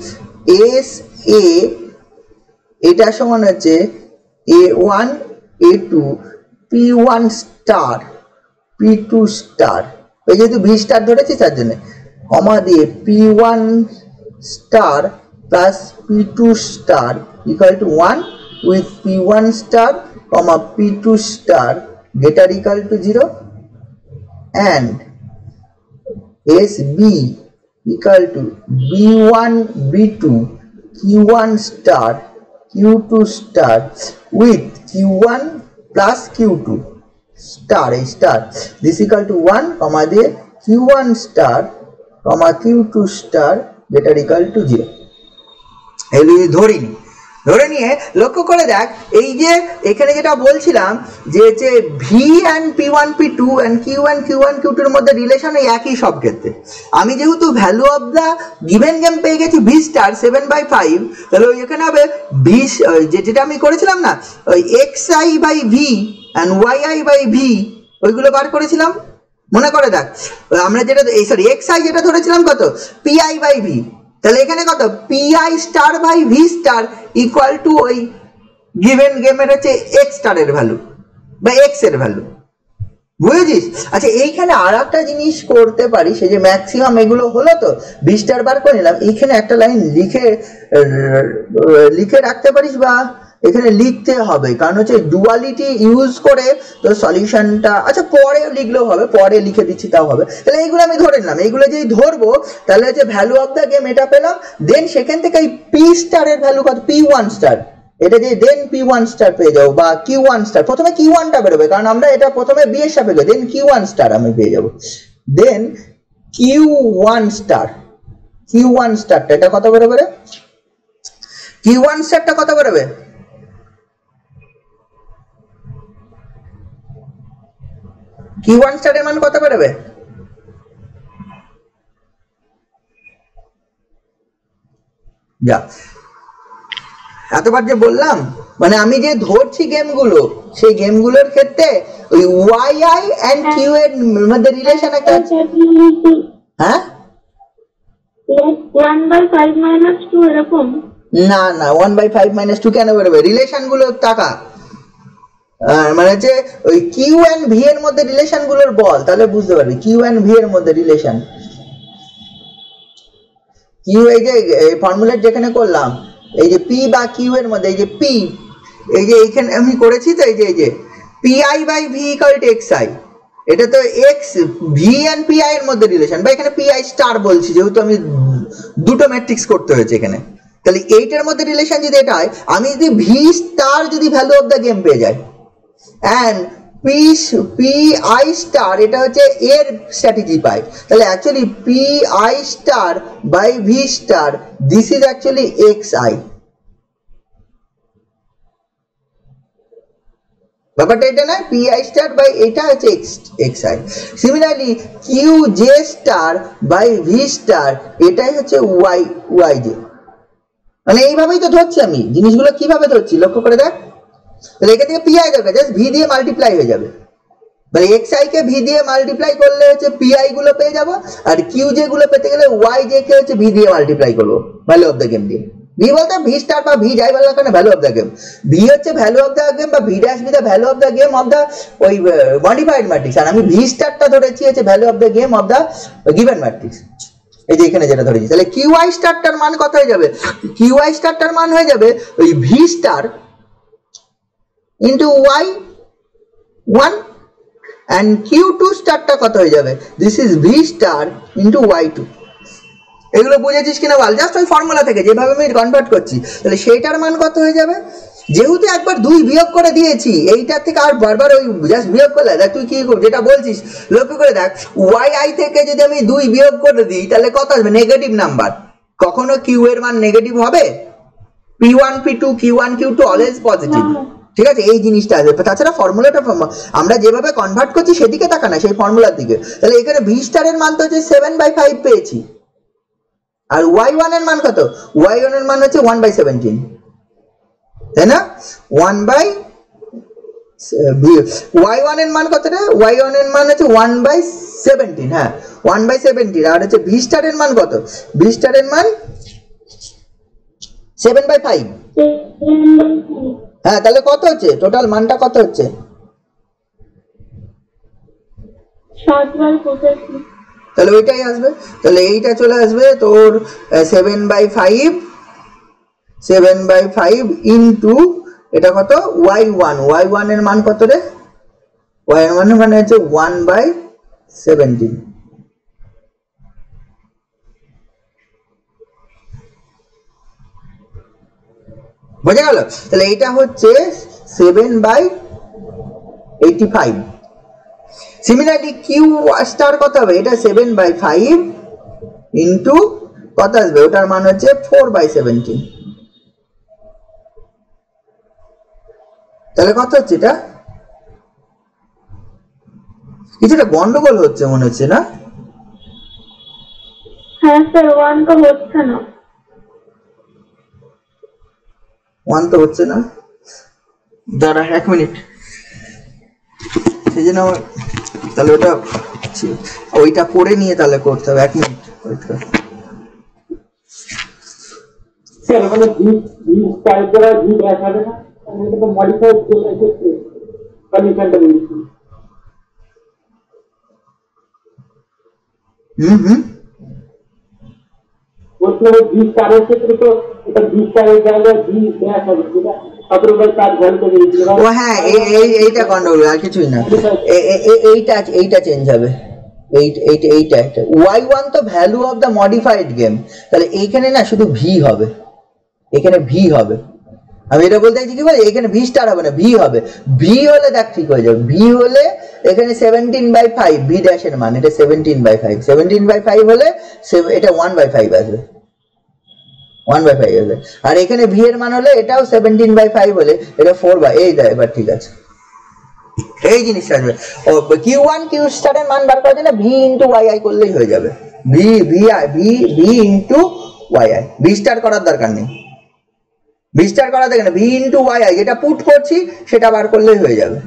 SA এটা সমান হচ্ছে A1 A2 P1 star P2 star, এই যেহেতু V স্টার ধরেছি তার জন্য কমা দিয়ে P1 star plus P2 star equal to 1 with P1 star, comma P2 star greater equal to 0 and SB equal to B1 B2 Q1 star Q2 star with Q1 plus Q2 star a star, this equal to 1 comma দিয়ে Q1 star comma Q2 star greater equal to 0 এগুলি ধরে নিয়ে লক্ষ্য করে দেখ এই যে এখানে যেটা বলছিলাম যে V and P1 P2 and Q1 Q2 এর মধ্যে রিলেশন একই সব ক্ষেত্রে। আমি যেহেতু value of the given game পেয়ে গেছি ভি স্টার 7/5, তাহলে এখানে হবে ভি যেটা আমি করেছিলাম না ওই xi by V and yi by V, ওইগুলো বার করেছিলাম মনে করে দেখ। আমরা যেটা xi যেটা ধরেছিলাম কত pi বাই ভি, তাহলে এখানে কত pi star by V star equal to ওই গিভেন গেমের হচ্ছে x স্টারের ভ্যালু বা x এর ভ্যালু, বুঝেছিস? আচ্ছা এইখানে আর একটা জিনিস করতে পারি, সে যে ম্যাক্সিমাম এগুলো হলো তো ভি স্টার বার করে নিলাম, এইখানে একটা লাইন লিখে রাখতে পারিস বা এখানে লিখতে হবে, কারণ হচ্ছে ডুয়ালিটি ইউজ করে তো সলিউশনটা, আচ্ছা পরে লিখলেও হবে, পরে লিখে দিচ্ছি তাও হবে। তাহলে এইগুলো আমি ধরে নিলাম, এইগুলো যদি ধরবো তাহলে হচ্ছে ভ্যালু অফ দ্য গেম এটা পেলাম, দেন সেখান থেকে এই পি স্টারের ভ্যালু কত P1 স্টার, এটা যে দেন P1 স্টার পেয়ে যাবো বা Q1 স্টার, প্রথমে Q1 টা বেরোবে কারণ আমরা এটা প্রথমে বি এর সাপেক্ষে, দেন Q1 স্টার আমি পেয়ে যাবো, দেন Q1 স্টারটা এটা কত বেরোবে রে? Q1 স্টারটা কত বেরোবে? Q1 স্টারের মান কত বেরোবে? যা এতবার যে বললাম, মানে আমি যে ধরছি গেমগুলো সেই গেমগুলোর ক্ষেত্রে ওই yi and q এর মধ্যে রিলেশন একটা আছে। হ্যাঁ 1/5 - 2 এরকম না 1/5 - 2 কেন বেরোবে? রিলেশন গুলো টাকা মানে যে ওই কিউ এন্ড ভি এর মধ্যে রিলেশন গুলোর বল, তাহলে বুঝতে পারবি কিউ এন্ড ভি এর মধ্যে রিলেশন। কিউ এই যে ফর্মুলেট যেখানে করলাম এই যে পি বা কিউ এর মধ্যে এই যে পি, এই যে এইখানে আমি করেছি তো এই যে pi by V equal to xi, এটা তো এক্স ভি এন্ড পিআই এর মধ্যে রিলেশন, বা এখানে পিআই স্টার বলছি যেহেতু আমি দুটো ম্যাট্রিক্স করতে হয়েছে এখানে, তাহলে এইটার মধ্যে রিলেশন যদি এটা হয়, আমি যদি ভি স্টার যদি ভ্যালু অফ দ্য গেম পেয়ে যাই and pi স্টার এটা হচ্ছে এর স্ট্র্যাটেজি পাই, তাহলে actually pi star by V star this is actually xi, ব্যাপারটা এটা না, pi স্টার বাই এটা হচ্ছে xi। Similarly Q J star by V star এটাই হচ্ছে yj, মানে এইভাবেই তো ধরছি আমি জিনিসগুলো, কিভাবে ধরছি লক্ষ্য করে দেখ। তাহলে এখান থেকে পিআই দরকার, জাস্ট ভি দিয়ে মাল্টিপ্লাই হয়ে যাবে, মানে xi কে ভি দিয়ে মাল্টিপ্লাই করলে হচ্ছে পিআই গুলো পেয়ে যাবো, আর কিউজে গুলো পেতে গেলে yj কে হচ্ছে ভি দিয়ে মাল্টিপ্লাই করবো ভ্যালু অফ দ্য গেম দিয়ে। ভি বলতে ভি স্টার বা ভি যাই বলার কারণে value of the game, V হচ্ছে ভ্যালু অফ দ্য গেম বা V dash B the value of the game of the ওই মডিফাইড ম্যাট্রিক্স, আর আমি ভি স্টারটা ধরেছি হচ্ছে value of the game of the given matrix, এই যে এখানে যেটা ধরেছি। তাহলে কিউআই স্টারটার মান কত হয়ে যাবে? কিউআই স্টারটার মান হয়ে যাবে ওই V star into y1 and q2 স্টারটা কত হয়ে যাবে? This is v star into y2। এগুলো বুঝেছিস কিনা বল, জাস্ট ওই ফর্মুলা থেকে যেভাবে আমি কনভার্ট করছি, তাহলে সেইটার মান কত হয়ে যাবে? যেহেতু একবার 2 বিয়োগ করে দিয়েছি এইটার থেকে আর বারবার ওই জাস্ট বিয়োগ করলে দেখ তুই কি যেটা বলছিস লক্ষ্য করে দেখ, yi থেকে যদি আমি 2 বিয়োগ করে দিই তাহলে কত আসবে? Negative number. কখনো q এর মান নেগেটিভ হবে? p1 p2 q1 q2 always positive, ঠিক আছে? এই জিনিসটা আছে, তাছাড়া ফর্মুলাটা আমরা যেভাবে কনভার্ট করছি সেদিকে তাকা না, সেই ফর্মুলার দিকে। তাহলে এখানে ভি স্টারের মান তো হচ্ছে 7/5 পেয়েছি, আর y1 এর মান কত? y1 এর মান হচ্ছে 1/17, তাই না? y1 এর মান কত রে? y1 এর মান হচ্ছে 1/17, হ্যাঁ 1/17, আর হচ্ছে ভি স্টারের মান কত? ভি স্টারের মান 7/5, হ্যাঁ তাহলে কত হচ্ছে টোটাল মানটা কত হচ্ছে? 7/85, তাহলে ওইটাই আসবে, তাহলে এইটা চলে আসবে তোর 7/5 ইন্টু এটা কত y1 এর মান কত রে y1 এর মান হচ্ছে 1/17 বুঝে গেল তাহলে এটা হচ্ছে 7/85 সিমিলারলি কিউ স্টার কত হবে এটা 7/5 ইনটু কত আসবে ওটার মান হচ্ছে 4/17 তাহলে কত হচ্ছে এটা কিছুটা গন্ডগোল হচ্ছে মনে হচ্ছে না হ্যাঁ স্যার 1 তো হচ্ছে না 1 তো হচ্ছে না দাঁড়া 1 মিনিট সেই জন্য তাহলে ওইটা করে নিয়ে তাহলে করতে হবে 1 মিনিট স্যার মানে টাইপ করা জি দেখা হবে না এটা তো মডিফাই করে করতে কন্ডিশনটা বলছি उसमें 20 तारों से तो এটা 20 तारेর জায়গায় 20 ব্যাস হবে যেটা 17/7 ভোল্ট করে দিয়েছিল ও হ্যাঁ এইটা গন্ডগোল আর কিছুই না এইটা চেঞ্জ হবে এইটা একটা y1 তো value of the modified game তাহলে এইখানে না শুধু v হবে এখানে v হবে আমি এটা বলতে চাইছি কি বল এখানে v স্টার হবে না v হবে v হলে দেখ ঠিক হয়ে যাবে v হলে এখানে 17/5 v ড্যাশ এর মান এটা 17/5 হলে এটা 1/5 আসবে 1/5 আসবে আর এখানে v এর মান হলে এটাও 17/5 হলে এটা 4 এই যায় এবার ঠিক আছে এই জিনিসটা আসবে ও q1 q স্টার এর মান বার করার জন্য v * yi করলেই হয়ে যাবে v * yi v স্টার করার দরকার নেই v স্টার করা দেখেন v * yi যেটা পুট করছি সেটা বার করলেই হয়ে যাবে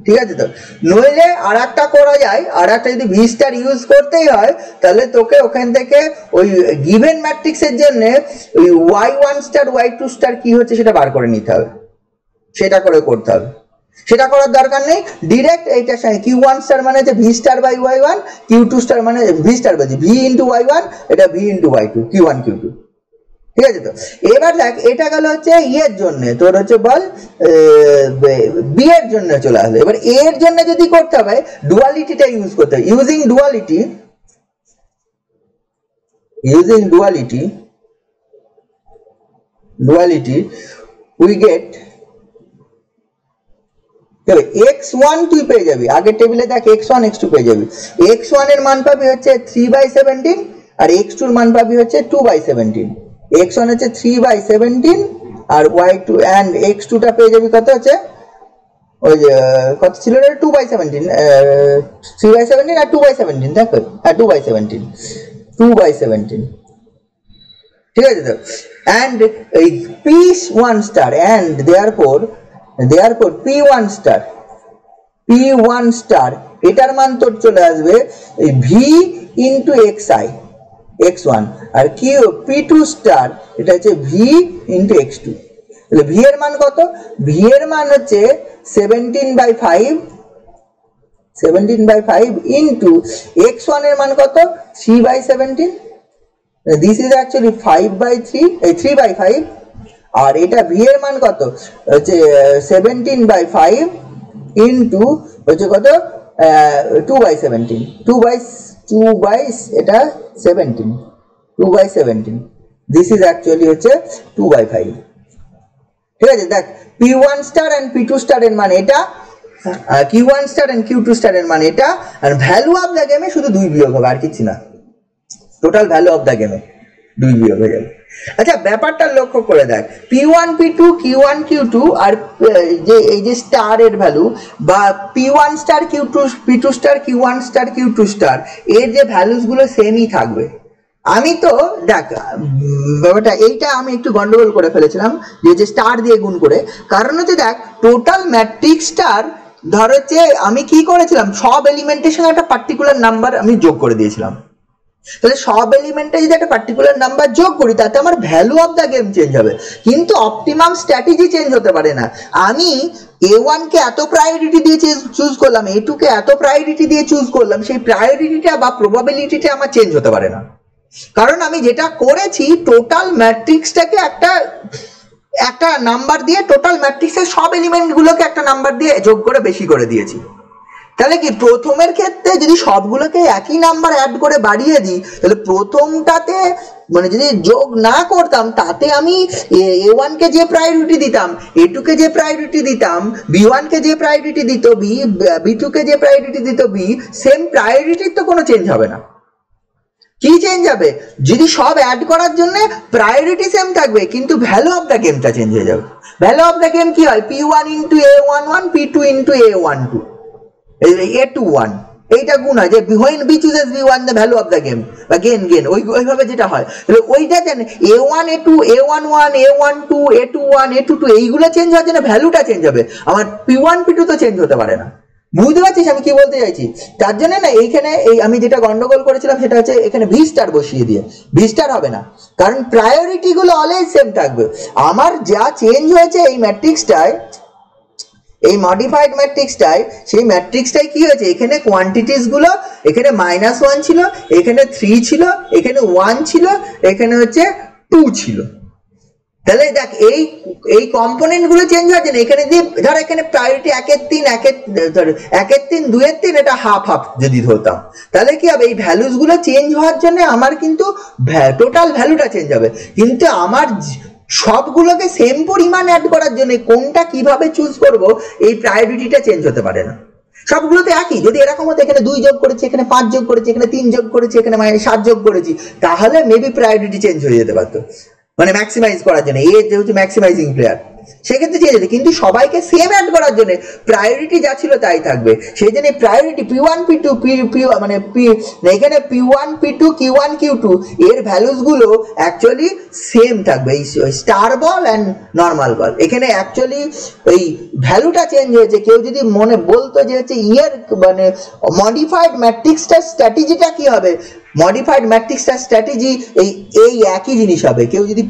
ঠিক আছে তো নইলে আরেকটা করা যায় আরেকটা যদি v স্টার ইউজ করতেই হয় তাহলে তোকে ওখান থেকে ওই গিভেন ম্যাট্রিক্সের জন্য ওই y1 স্টার y2 স্টার কি হচ্ছে সেটা বার করে নিতে হবে সেটা করে করতে হবে সেটা করার দরকার নেই ডাইরেক্ট এইটার সঙ্গে q1 স্টার মানে হচ্ছে v star by y1 q2 star মানে v star by v * y1 এটা v * y2 q1 q2 ঠিক আছে তো এবার দেখ এটা গেল হচ্ছে এর জন্য তোর হচ্ছে বল বি এর জন্য চলে আসবে এবার এ এর জন্য যদি করতে হবে ডুয়ালিটিটা ইউজ করতে হবে using duality we get x1 তুই পেয়ে যাবি আগের টেবিলে দেখ x1 x2 পেয়ে যাবি x1 এর মান পাবি হচ্ছে 3/17 আর x2 এর মান পাবি হচ্ছে 2/17 x1 হচ্ছে 3/17 আর y2 and x2 টা পেয়ে যাবি কত হচ্ছে ওই যে কত ছিল রে 2/17 3/17 আর 2/17 দেখো আর 2/17 ঠিক আছে তো and p1 star and therefore p1 star এটার মান তোর চলে আসবে v into xi x1 আর কি p2 স্টার এটা হচ্ছে v into x2 তাহলে v এর মান কত v এর মান হচ্ছে 17/5 into x1 এর মান কত 3/17 this is actually 3/5 আর এটা v এর মান কত হচ্ছে 17/5 into হচ্ছে কত 2/17 এটা 2/17 this is actually হচ্ছে 2/5 ঠিক আছে দেখ p1 star and p2 star এর মান এটা q1 star and q2 star এর মান এটা আর ভ্যালু অফ দা গেমে শুধু 2 বিয়োগ হবে আর কিছু না টোটাল ভ্যালু অফ দা গেমে 2 বিয়োগ হয়ে যাবে আচ্ছা ব্যাপারটা লক্ষ্য করে দেখ p1 p2 q1 q2 আর যে এই যে স্টার এর ভ্যালু বা p1 star q2 p2 star q1 star q2 star এর যে ভ্যালুস গুলো সেমই থাকবে আমি তো দেখ ব্যাপারটা এইটা আমি একটু গন্ডগোল করে ফেলেছিলাম যে স্টার দিয়ে গুণ করে কারণ হচ্ছে দেখ টোটাল ম্যাট্রিক্স স্টার ধর হচ্ছে আমি কি করেছিলাম সব এলিমেন্টের সঙ্গে একটা পার্টিকুলার নাম্বার আমি যোগ করে দিয়েছিলাম তাহলে সব এলিমেন্টে যদি একটা পার্টিকুলার নাম্বার যোগ করি তাতে আমার value of the game change হবে কিন্তু অপটিমাম স্ট্র্যাটেজি চেঞ্জ হতে পারে না আমি a1 কে এত প্রায়োরিটি দিয়ে চুজ করলাম a2 কে এত প্রায়োরিটি দিয়ে চুজ করলাম সেই প্রায়োরিটিটা বা প্রবাবিলিটিটা আমার চেঞ্জ হতে পারে না কারণ আমি যেটা করেছি টোটাল ম্যাট্রিক্সটাকে একটা একটা নাম্বার দিয়ে টোটাল ম্যাট্রিক্সের সব এলিমেন্টগুলোকে একটা নাম্বার দিয়ে যোগ করে বেশি করে দিয়েছি। তাহলে কি প্রথমের ক্ষেত্রে যদি সবগুলোকে একই নাম্বার অ্যাড করে বাড়িয়ে দিই, তাহলে প্রথমটাতে মানে যদি যোগ না করতাম তাতে আমি A1 কে যে প্রায়োরিটি দিতাম, A2 কে যে প্রায়োরিটি দিতাম, B1 কে যে প্রায়োরিটি দিত B2 কে যে প্রায়োরিটি দিত B, সেম প্রায়োরিটির তো কোনো চেঞ্জ হবে না। কি চেঞ্জ হবে? যদি সব অ্যাড করার জন্য প্রায়োরিটি সেম থাকবে কিন্তু ভ্যালু অফ দ্য গেমটা চেঞ্জ হয়ে যাবে। ভ্যালু অফ দ্য গেম কি হয়? P1 into A11, P2 into A12, A21, এইটা গুণ হয় যে when B chooses B1 the value of the game বা গেন ওইভাবে যেটা হয়। তাহলে ওইটা জানেন A1 A2 A11 A12 A21 A22 এইগুলো চেঞ্জ হওয়ার জন্য ভ্যালুটা চেঞ্জ হবে, আমার P1 P2 তো চেঞ্জ হতে পারে না। বুঝতে পারছিস আমি কি বলতে চাইছি? তার জন্য না এইখানে এই আমি যেটা গন্ডগোল করেছিলাম সেটা হচ্ছে এখানে ভি স্টার বসিয়ে দিয়ে, ভি স্টার হবে না কারণ প্রায়োরিটি গুলো অলওয়েজ সেম থাকবে। আমার যা চেঞ্জ হয়েছে এই ম্যাট্রিক্সটায়, এই মডিফাইড ম্যাট্রিক্সটায়, সেই ম্যাট্রিক্সটাই কি হয়েছে, এখানে কোয়ান্টিটিস গুলো এখানে -1 ছিল, এখানে 3 ছিল, এখানে 1 ছিল, এখানে হচ্ছে 2 ছিল। তাহলে দেখ এই কম্পোনেন্ট গুলো চেঞ্জ হচ্ছে না। এখানে যদি ধর এখানে প্রায়োরিটি 1-এর 3 1-এর 3 2-এর 3 এটা হাফ হাফ যদি ধরতাম, তাহলে কি হবে এই ভ্যালুস গুলো চেঞ্জ হওয়ার জন্য আমার কিন্তু টোটাল ভ্যালুটা চেঞ্জ হবে, কিন্তু আমার সবগুলোকে সেম পরিমাণ অ্যাড করার জন্য কোনটা কিভাবে চুজ করব এই প্রায়োরিটিটা চেঞ্জ হতে পারে না। সবগুলোতে একই, যদি এরকম হতো এখানে 2 যোগ করেছি, এখানে 5 যোগ করেছি, এখানে 3 যোগ করেছি, এখানে -7 যোগ করেছি, তাহলে মেবি প্রায়োরিটি চেঞ্জ হয়ে যেতে পারতো, মানে ম্যাক্সিমাইজ করার জন্য। এই যেহেতু ম্যাক্সিমাইজিং প্লেয়ার সেক্ষেত্রে চেঞ্জ হয়েছে, কিন্তু সবাইকে সেম অ্যাড করার জন্য প্রায়োরিটি যা ছিল তাই থাকবে। সেই জন্য প্রায়োরিটি P1 P2 মানে এখানে P1 P2 Q1 Q2 এর ভ্যালুস গুলো অ্যাকচুয়ালি সেম থাকবে। এই স্টার বল অ্যান্ড নর্মাল বল এখানে অ্যাকচুয়ালি এই ভ্যালুটা চেঞ্জ হয়েছে। কেউ যদি মনে বলতো যে হচ্ছে মানে মডিফাইড ম্যাট্রিক্সটার স্ট্র্যাটেজিটা কি হবে, মডিফাইড ম্যাট্রিক্সটার স্ট্র্যাটেজি এই একই জিনিস হবে। কেউ যদি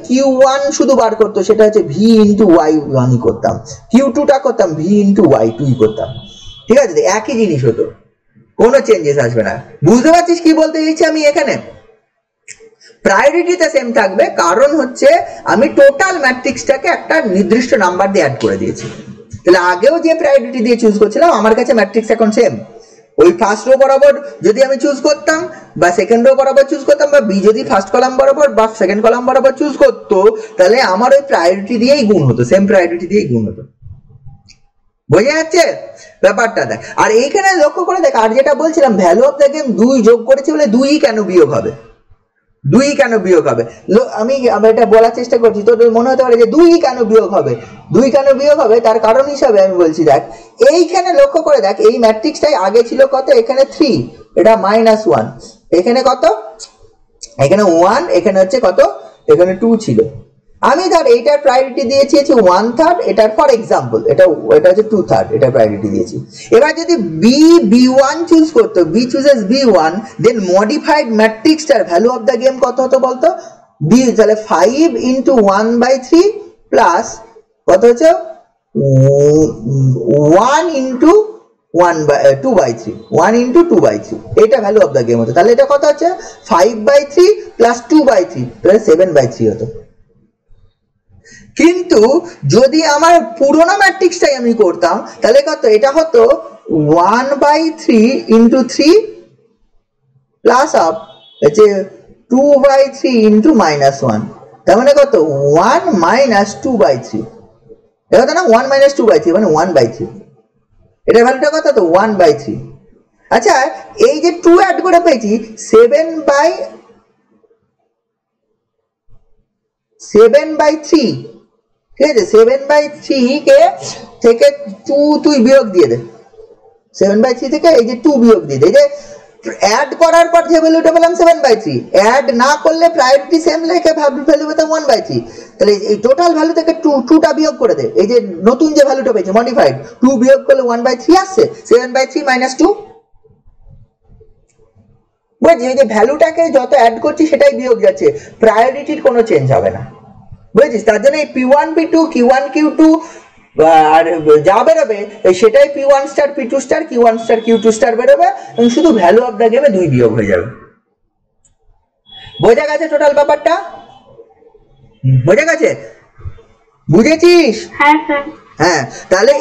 Q1 শুধু বার করতো সেটা হচ্ছে V ইন্টু Y1 করতাম, Q2টা করতাম V ইন্টু Y2 করতাম, ঠিক আছে? একই জিনিস হতো, কোনো চেঞ্জেস আসবে না। বুঝতে পারছিস কি বলতে চাইছি আমি? এখানে প্রায়োরিটিতে সেম থাকবে কারণ হচ্ছে আমি টোটাল ম্যাট্রিক্সটাকে একটা নির্দিষ্ট নাম্বার দিয়ে অ্যাড করে দিয়েছি। তাহলে আগেও যে প্রায়োরিটি দিয়ে চুজ করছিলাম আমার কাছে ম্যাট্রিক্স এখন সেম। ওই ফার্স্ট রো বরাবর যদি আমি চুজ করতাম বা সেকেন্ড রো বরাবর চুজ করতাম, বা বি যদি ফার্স্ট কলাম বরাবর বা সেকেন্ড কলাম বরাবর চুজ করতো, তাহলে আমার ওই প্রায়োরিটি দিয়েই গুণ হতো, সেম প্রায়োরিটি দিয়েই গুণ হতো। বোঝা যাচ্ছে ব্যাপারটা? দেখ আর এইখানে লক্ষ্য করে দেখ, আর যেটা বলছিলাম ভ্যালু অফ দ্য গেম 2 যোগ করেছি বলে 2 কেন বিয়োগ হবে, 2 কেন বিয়োগ হবে? আমি এটা বলার চেষ্টা করছি, তোর মনে হতে পারে যে 2 কেন বিয়োগ হবে, 2 কেন বিয়োগ হবে তার কারণ হিসাবে আমি বলছি। দেখ এইখানে লক্ষ্য করে দেখ, এই ম্যাট্রিক্সটাই আগে ছিল কত, এখানে 3, এটা -1, এখানে কত, এখানে 1, এখানে হচ্ছে কত, এখানে 2 ছিল। আমি ধর এইটার প্রায়োরিটি দিয়েছি 1/3, এটার ফর এক্সাম্পল এটা হচ্ছে 2/3, এটা প্রায়োরিটি দিয়েছি। এবার যদি B1 চুজ করতো, B chooses B1, then modified ম্যাট্রিক্সটার ভ্যালু অফ দ্য গেম কত হতো বলতো? B, তাহলে 5 ইন্টু 1/3 প্লাস কত হচ্ছে 1 ইন্টু 2/3, 1 ইন্টু 2/3, এটা ভ্যালু অফ দ্য গেম হতো। তাহলে এটা কত হচ্ছে 5/3 প্লাস 2/3, তাহলে 7/3 হতো। কিন্তু যদি আমার পুরোনো ম্যাট্রিক্সটাই আমি করতাম তাহলে কত, এটা হতো 1/3 ইন্টু 3 প্লাস আপ হচ্ছে 2/3 ইন্টু -1, তার মানে কত 1 মাইনাস 2/3, এটা কত না 1 মাইনাস 2/3 মানে 1/3, এটা ভ্যালুটা কত তো 1/3। আচ্ছা এই যে 2 অ্যাড করে পেয়েছি 7/3, ঠিক আছে? 7/3 কে থেকে 2 তুই বিয়োগ দিয়ে দে, 7/3 থেকে এই যে 2 বিয়োগ দিয়ে দে। এই যে অ্যাড করার পর যে ভ্যালুটা পেলাম 7/3, অ্যাড না করলে প্রায়োরিটি সেম রেখে ভ্যালু পেতাম 1/3, তাহলে এই টোটাল ভ্যালু থেকে 2টা বিয়োগ করে দে। এই যে নতুন যে ভ্যালুটা পেয়েছে মডিফাইড, 2 বিয়োগ করলে 1/3 আসছে, 7/3 মাইনাস 2। বুঝছি? এই যে ভ্যালুটাকে যত অ্যাড করছি সেটাই বিয়োগ যাচ্ছে, প্রায়োরিটির কোনো চেঞ্জ হবে না। বুঝেছিস? তার জন্য এই P1 P2 Q1 Q2 আর যা বেরোবে সেটাই P1 star P2 star Q1 star Q2 star বেরোবে, এবং শুধু ভ্যালু অফ দ্য গেমে 2 বিয়োগ হয়ে যাবে। বোঝা গেছে টোটাল ব্যাপারটা? বোঝা গেছে? বুঝেছিস? হ্যাঁ স্যার। হ্যাঁ, তাহলে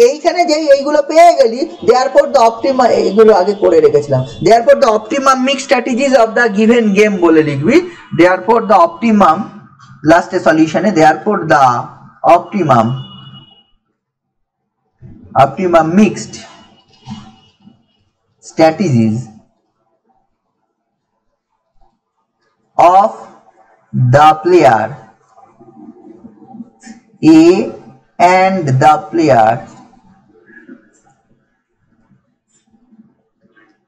এইখানে যে এইগুলো পেয়ে গেলি, দেয়ারফর দ্য অপটিমাম, এইগুলো আগে করে রেখেছিলাম, therefore the optimum mix strategies of the given game বলে লিখবি, দেয়ারফর দ্য অপটিমাম, লাস্টে সলিউশনে therefore the optimum mixed strategies of the player A and the player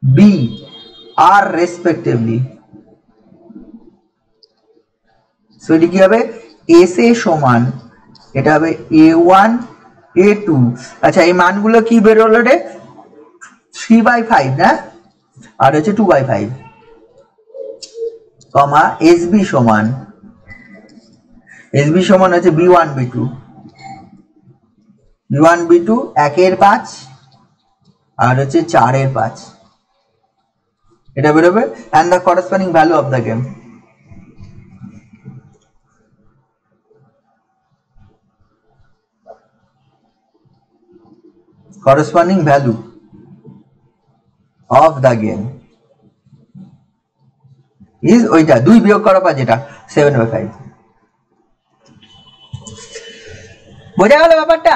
B are respectively. So এটা কি হবে? SA সমান, এটা হবে A1 A2। আচ্ছা, এই মানগুলো কি বেরোলো রে? 3/5 না, আর হচ্ছে 2/5, কমা SB সমান হচ্ছে B1 B2 1/5 আর হচ্ছে 4/5, এটা বেরোবে। and the corresponding value of the game, corresponding value of the game is ওইটা 2 বিয়োগ করা পা, যেটা 7/5। বোঝা গেল ব্যাপারটা?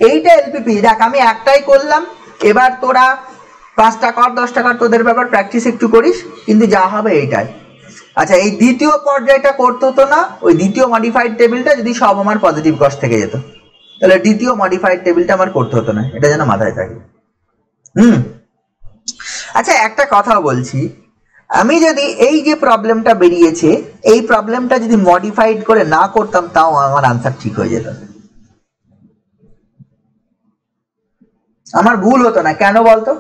এইটা এলপিপি। দেখ আমি একটাই করলাম, এবার তোরা 5টা কর 10টা কর, তোদের ব্যাপার, প্র্যাকটিস একটু করিস, কিন্তু যা হবে এইটাই। আচ্ছা, এই দ্বিতীয় পর্যায়টা করতে হতো না, ওই দ্বিতীয় মডিফাইড টেবিলটা যদি সব আমার পজিটিভ কস্ট থেকে যেত, তাহলে দ্বিতীয় মডিফাইড টেবিলটা আমার করতে হতো না, এটা যেন মাথায় থাকে। আচ্ছা, একটা কথা বলছি, আমি যদি এই যে প্রবলেমটা বেরিয়েছে, এই প্রবলেমটা যদি মডিফাইড করে না করতাম, তাও আমার আনসার ঠিক হয়ে যেত, আমার ভুল হতো না। কেন বলতো?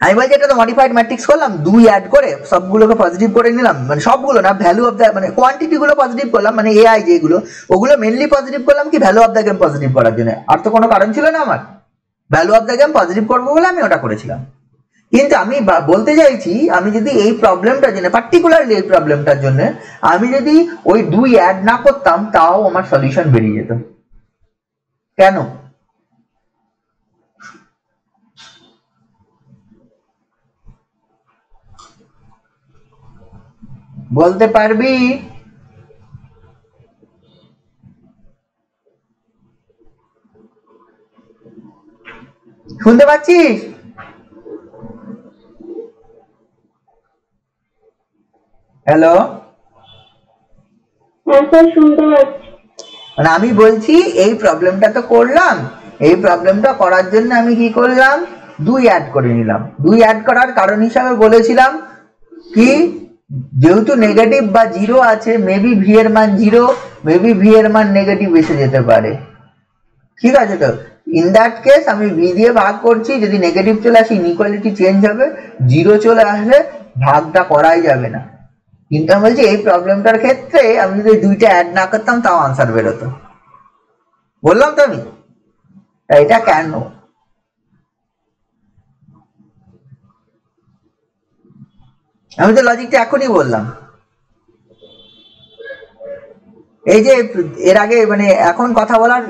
আমি বলছি এটা তো মডিফাইড ম্যাট্রিক্স করলাম, 2 অ্যাড করে সবগুলোকে পজিটিভ করে নিলাম, মানে সবগুলো না, ভ্যালু অফ দ্য, মানে কোয়ান্টিটি গুলো পজিটিভ করলাম, মানে এআই যেগুলো, ওগুলো মেনলি পজিটিভ করলাম কি value of the game positive করার জন্য, আর তো কোনো কারণ ছিল না আমার, value of the game positive করবো বলে আমি ওটা করেছিলাম। কিন্তু আমি বলতে চাইছি, আমি যদি এই প্রবলেমটার জন্য, পার্টিকুলারলি এই প্রবলেমটার জন্য আমি যদি ওই 2 অ্যাড না করতাম, তাও আমার সলিউশন বেরিয়ে যেত। কেন বলতে পারবি? শুনতে পাচ্ছিস? হ্যালো, হ্যাঁ স্যার, শুনতে পাচ্ছি। মানে আমি বলছি এই প্রবলেমটা তো করলাম, এই প্রবলেমটা করার জন্য আমি কি করলাম, 2 অ্যাড করে নিলাম। 2 অ্যাড করার কারণ হিসাবে বলেছিলাম কি, যেহেতু নেগেটিভ বা 0 আছে, মেবি ভি এর মান 0, মেবি ভি এর মান নেগেটিভ এসে যেতে পারে, ঠিক আছে? তো ইন দ্যাট কেস আমি ভি দিয়ে ভাগ করছি, যদি নেগেটিভ চলে আসে ইনইকুয়ালিটি চেঞ্জ হবে, 0 চলে আসলে ভাগটা করাই যাবে না। কিন্তু আমি বলছি এই প্রবলেমটার ক্ষেত্রে আমি যদি 2টা অ্যাড না করতাম, তাও আনসার বেরোতো। বললাম তো আমি এটা কেন। আমি তো লজিকটা এখনই বললাম, এই যে এর আগে, মানে এখন কথা বলার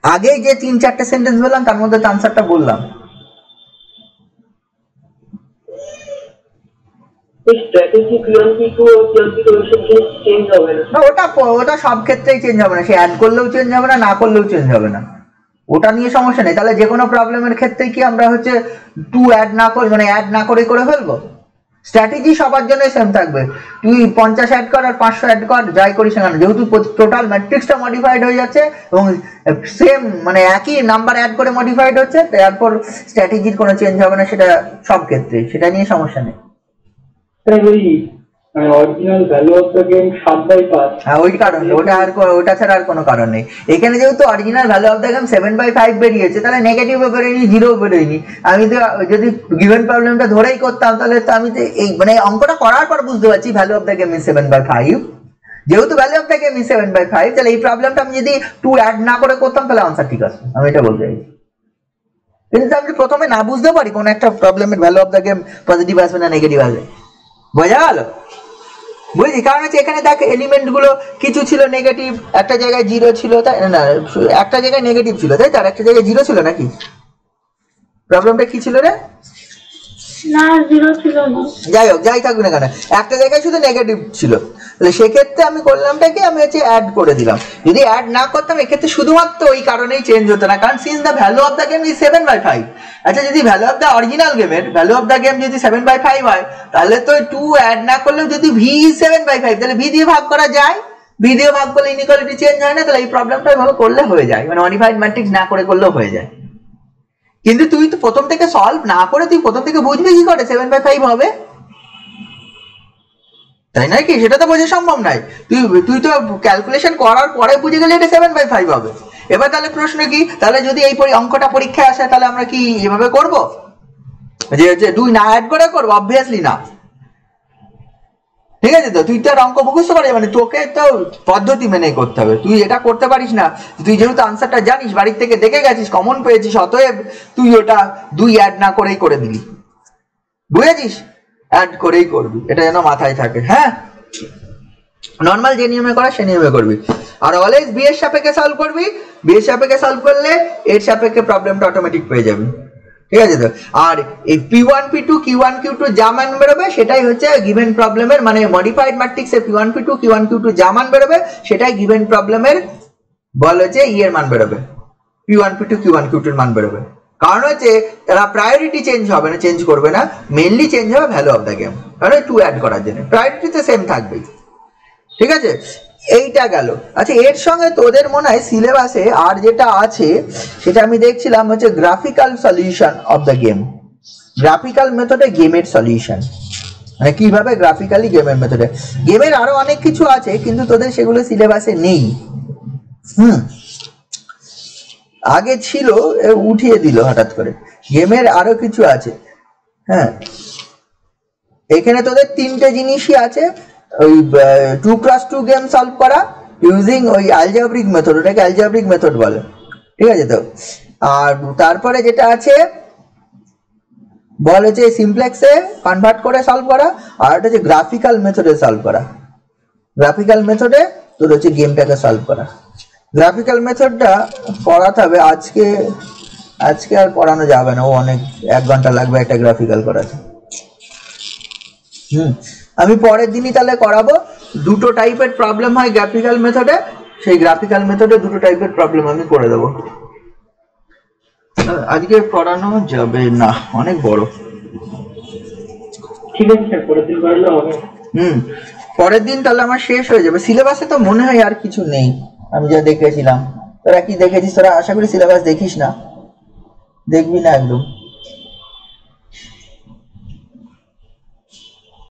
আগে যে 3-4টে সেন্টেন্স বললাম, তার মধ্যে আনসারটা বললাম। ওটা সব ক্ষেত্রেই চেঞ্জ হবে না, সে অ্যাড করলেও চেঞ্জ হবে না, না করলেও চেঞ্জ হবে না, ওটা নিয়ে সমস্যা নেই। তাহলে যে কোনো প্রবলেমের ক্ষেত্রে কি আমরা হচ্ছে 2 অ্যাড না করে, মানে অ্যাড না করে ফেলবো? স্ট্র্যাটেজি সবার জন্য সেম থাকবে, তুই 50 অ্যাড কর আর 500 অ্যাড কর, যাই করিস না, যেহেতু টোটাল ম্যাট্রিক্সটা মডিফাইড হয়ে যাচ্ছে এবং সেম মানে একই নাম্বার অ্যাড করে মডিফাইড হচ্ছে, তারপর স্ট্র্যাটেজির কোনো চেঞ্জ হবে না, সেটা সব ক্ষেত্রে, সেটা নিয়ে সমস্যা নেই। Original value of the game 7/5, হ্যাঁ ওই কারণে, ওটা ছাড়া আর কোনো কারণ নেই। এখানে যেহেতু original value of the game 7/5 বেরিয়েছে, তাহলে নেগেটিভও বেরোয়নি, 0ও বেরোয়নি। আমি তো যদি গিভেন প্রবলেমটা ধরেই করতাম, তাহলে তো আমি তো এই মানে অঙ্কটা করার পর বুঝতে পারছি value of the game is 7/5। যেহেতু value of the game is 7/5, তাহলে এই প্রবলেমটা আমি যদি 2 অ্যাড না করে করতাম, তাহলে আনসার ঠিক আছে, আমি এটা বলতে চাইছি। কিন্তু আমি প্রথমে না বুঝতে পারি কোন একটা প্রবলেমের value of the game positive আসবে না নেগেটিভ আসবে, বোঝা গেল? বুঝলি? কারণ হচ্ছে এখানে দেখ এলিমেন্ট গুলো কিছু ছিল নেগেটিভ, একটা জায়গায় 0 ছিল, তাই না? একটা জায়গায় নেগেটিভ ছিল, তাই তো? আর একটা জায়গায় 0 ছিল নাকি? প্রবলেমটা কি ছিল রে? না 0 ছিল না। যাই হোক, যাই থাকুক না কেন, একটা জায়গায় শুধু নেগেটিভ ছিল। তাহলে সেক্ষেত্রে আমি করলামটা কি, আমি হচ্ছে অ্যাড করে দিলাম। যদি অ্যাড না করতাম এক্ষেত্রে শুধুমাত্র ওই কারণেই চেঞ্জ হতো না, কারণ since the value of the game is 7/5। আচ্ছা, যদি ভ্যালু অফ দ্য অরিজিনাল গেমের ভ্যালু অফ দ্য গেম যদি 7/5 হয়, তাহলে তো 2 অ্যাড না করলেও যদি ভি ইজ 7/5, তাহলে ভি দিয়ে ভাগ করা যায়। ভি দিয়ে ভাগ করলে ইনইকুয়ালিটি চেঞ্জ হয় না। তাহলে এই প্রবলেমটা ভালো করলে হয়ে যায়, মানে মডিফাইড ম্যাট্রিক্স না করে করলেও হয়ে যায়। কিন্তু তুই তো প্রথম থেকে সলভ না করে তুই প্রথম থেকে বুঝবি কি করে 7/5 হবে, তাই নয় কি? সেটা তো বোঝা সম্ভব নয়। তুই তো ক্যালকুলেশন করার পরে বুঝে গেলে এটা 7/5 হবে। এবার তাহলে প্রশ্ন কি, তাহলে যদি এই অঙ্কটা পরীক্ষায় আসে তাহলে আমরা কি এভাবে করব যে 2 না অ্যাড করে করবো? অবভিয়াসলি না। ঠিক আছে? তো তুই তো অঙ্ক মুখস্থ পারিস, মানে তোকে তো পদ্ধতি মেনে করতে হবে। তুই এটা করতে পারিস না, তুই যেহেতু আনসারটা জানিস, বাড়ির থেকে দেখে গেছিস, কমন পেয়েছিস, অতএব তুই ওটা 2 অ্যাড না করেই করে দিবি। বুঝেছিস? অ্যাড করেই করবি, এটা যেন মাথায় থাকে। হ্যাঁ, নর্মাল যে নিয়মে করা সে নিয়মে করবি। আর অলওয়েজ বি এর সাপেক্ষে সলভ করবি। বি এর সাপেক্ষে সলভ করলে এর সাপেক্ষে প্রবলেমটা অটোমেটিক পেয়ে যাবি। ঠিক আছে? তো আর এই P1 P2 Q1 Q2 যা মান বেরোবে সেটাই হচ্ছে গিভেন প্রবলেমের, মানে মডিফাইড ম্যাট্রিক্সে P1 P2 Q1 Q2 যা মান বেরোবে সেটাই গিভেন প্রবলেমের বল হচ্ছে ই এর মান বেরোবে, P1 P2 Q1 Q2 এর মান বেরোবে। কারণ হচ্ছে তারা প্রায়োরিটি চেঞ্জ হবে না, চেঞ্জ করবে না, মেইনলি চেঞ্জ হবে ভ্যালু অফ দ্য গেম। কারণ 2 অ্যাড করার জন্য প্রায়োরিটি তো সেম থাকবেই। ঠিক আছে? এইটা গেল। আচ্ছা, এর সঙ্গে তোদের মনে হয় সিলেবাসে আর যেটা আছে সেটা আমি দেখছিলাম হচ্ছে graphical solution of the game. Graphical মেথডে গেমের সলিউশন, মানে কিভাবে গ্রাফিক্যালি গেমের মেথডে। গেমের আরো অনেক কিছু আছে কিন্তু তোদের সেগুলো সিলেবাসে নেই। আগে ছিল, উঠিয়ে দিল হঠাৎ করে। গেমের আরো কিছু আছে। হ্যাঁ, এখানে তোদের 3টে জিনিসই আছে। ওই 2x2 গেম সলভ করা ইউজিং ওই অ্যালজেব্রিক মেথড, ওটাকে অ্যালজেব্রিক মেথড বলে। ঠিক আছে? তো আর তারপরে যেটা আছে বল হচ্ছে সিমপ্লেক্সে কনভার্ট করে সলভ করা, আর এটা হচ্ছে গ্রাফিক্যাল মেথডে সলভ করা। গ্রাফিক্যাল মেথডে তোর হচ্ছে গেমটাকে সলভ করা। গ্রাফিক্যাল মেথডটা পড়াতে হবে আজকে আর পড়ানো যাবে না, ও অনেক 1 ঘন্টা লাগবে একটা গ্রাফিক্যাল করাতে। আমি পরের দিনই তাহলে করাবো। 2টো টাইপের প্রবলেম হয় গ্রাফিক্যাল মেথডে, সেই গ্রাফিক্যাল মেথডে 2টো টাইপের প্রবলেম আমি করে দেবো। আজকে পড়ানো যাবে না, অনেক বড়। ঠিক আছে স্যার, পরের দিন করলে হবে। পরের দিন তাহলে আমার শেষ হয়ে যাবে। সিলেবাসে তো মনে হয় আর কিছু নেই, আমি যা দেখেছিলাম। তোরা কি দেখেছিস? তোরা আশা করি সিলেবাস দেখিস না, দেখবি না একদম।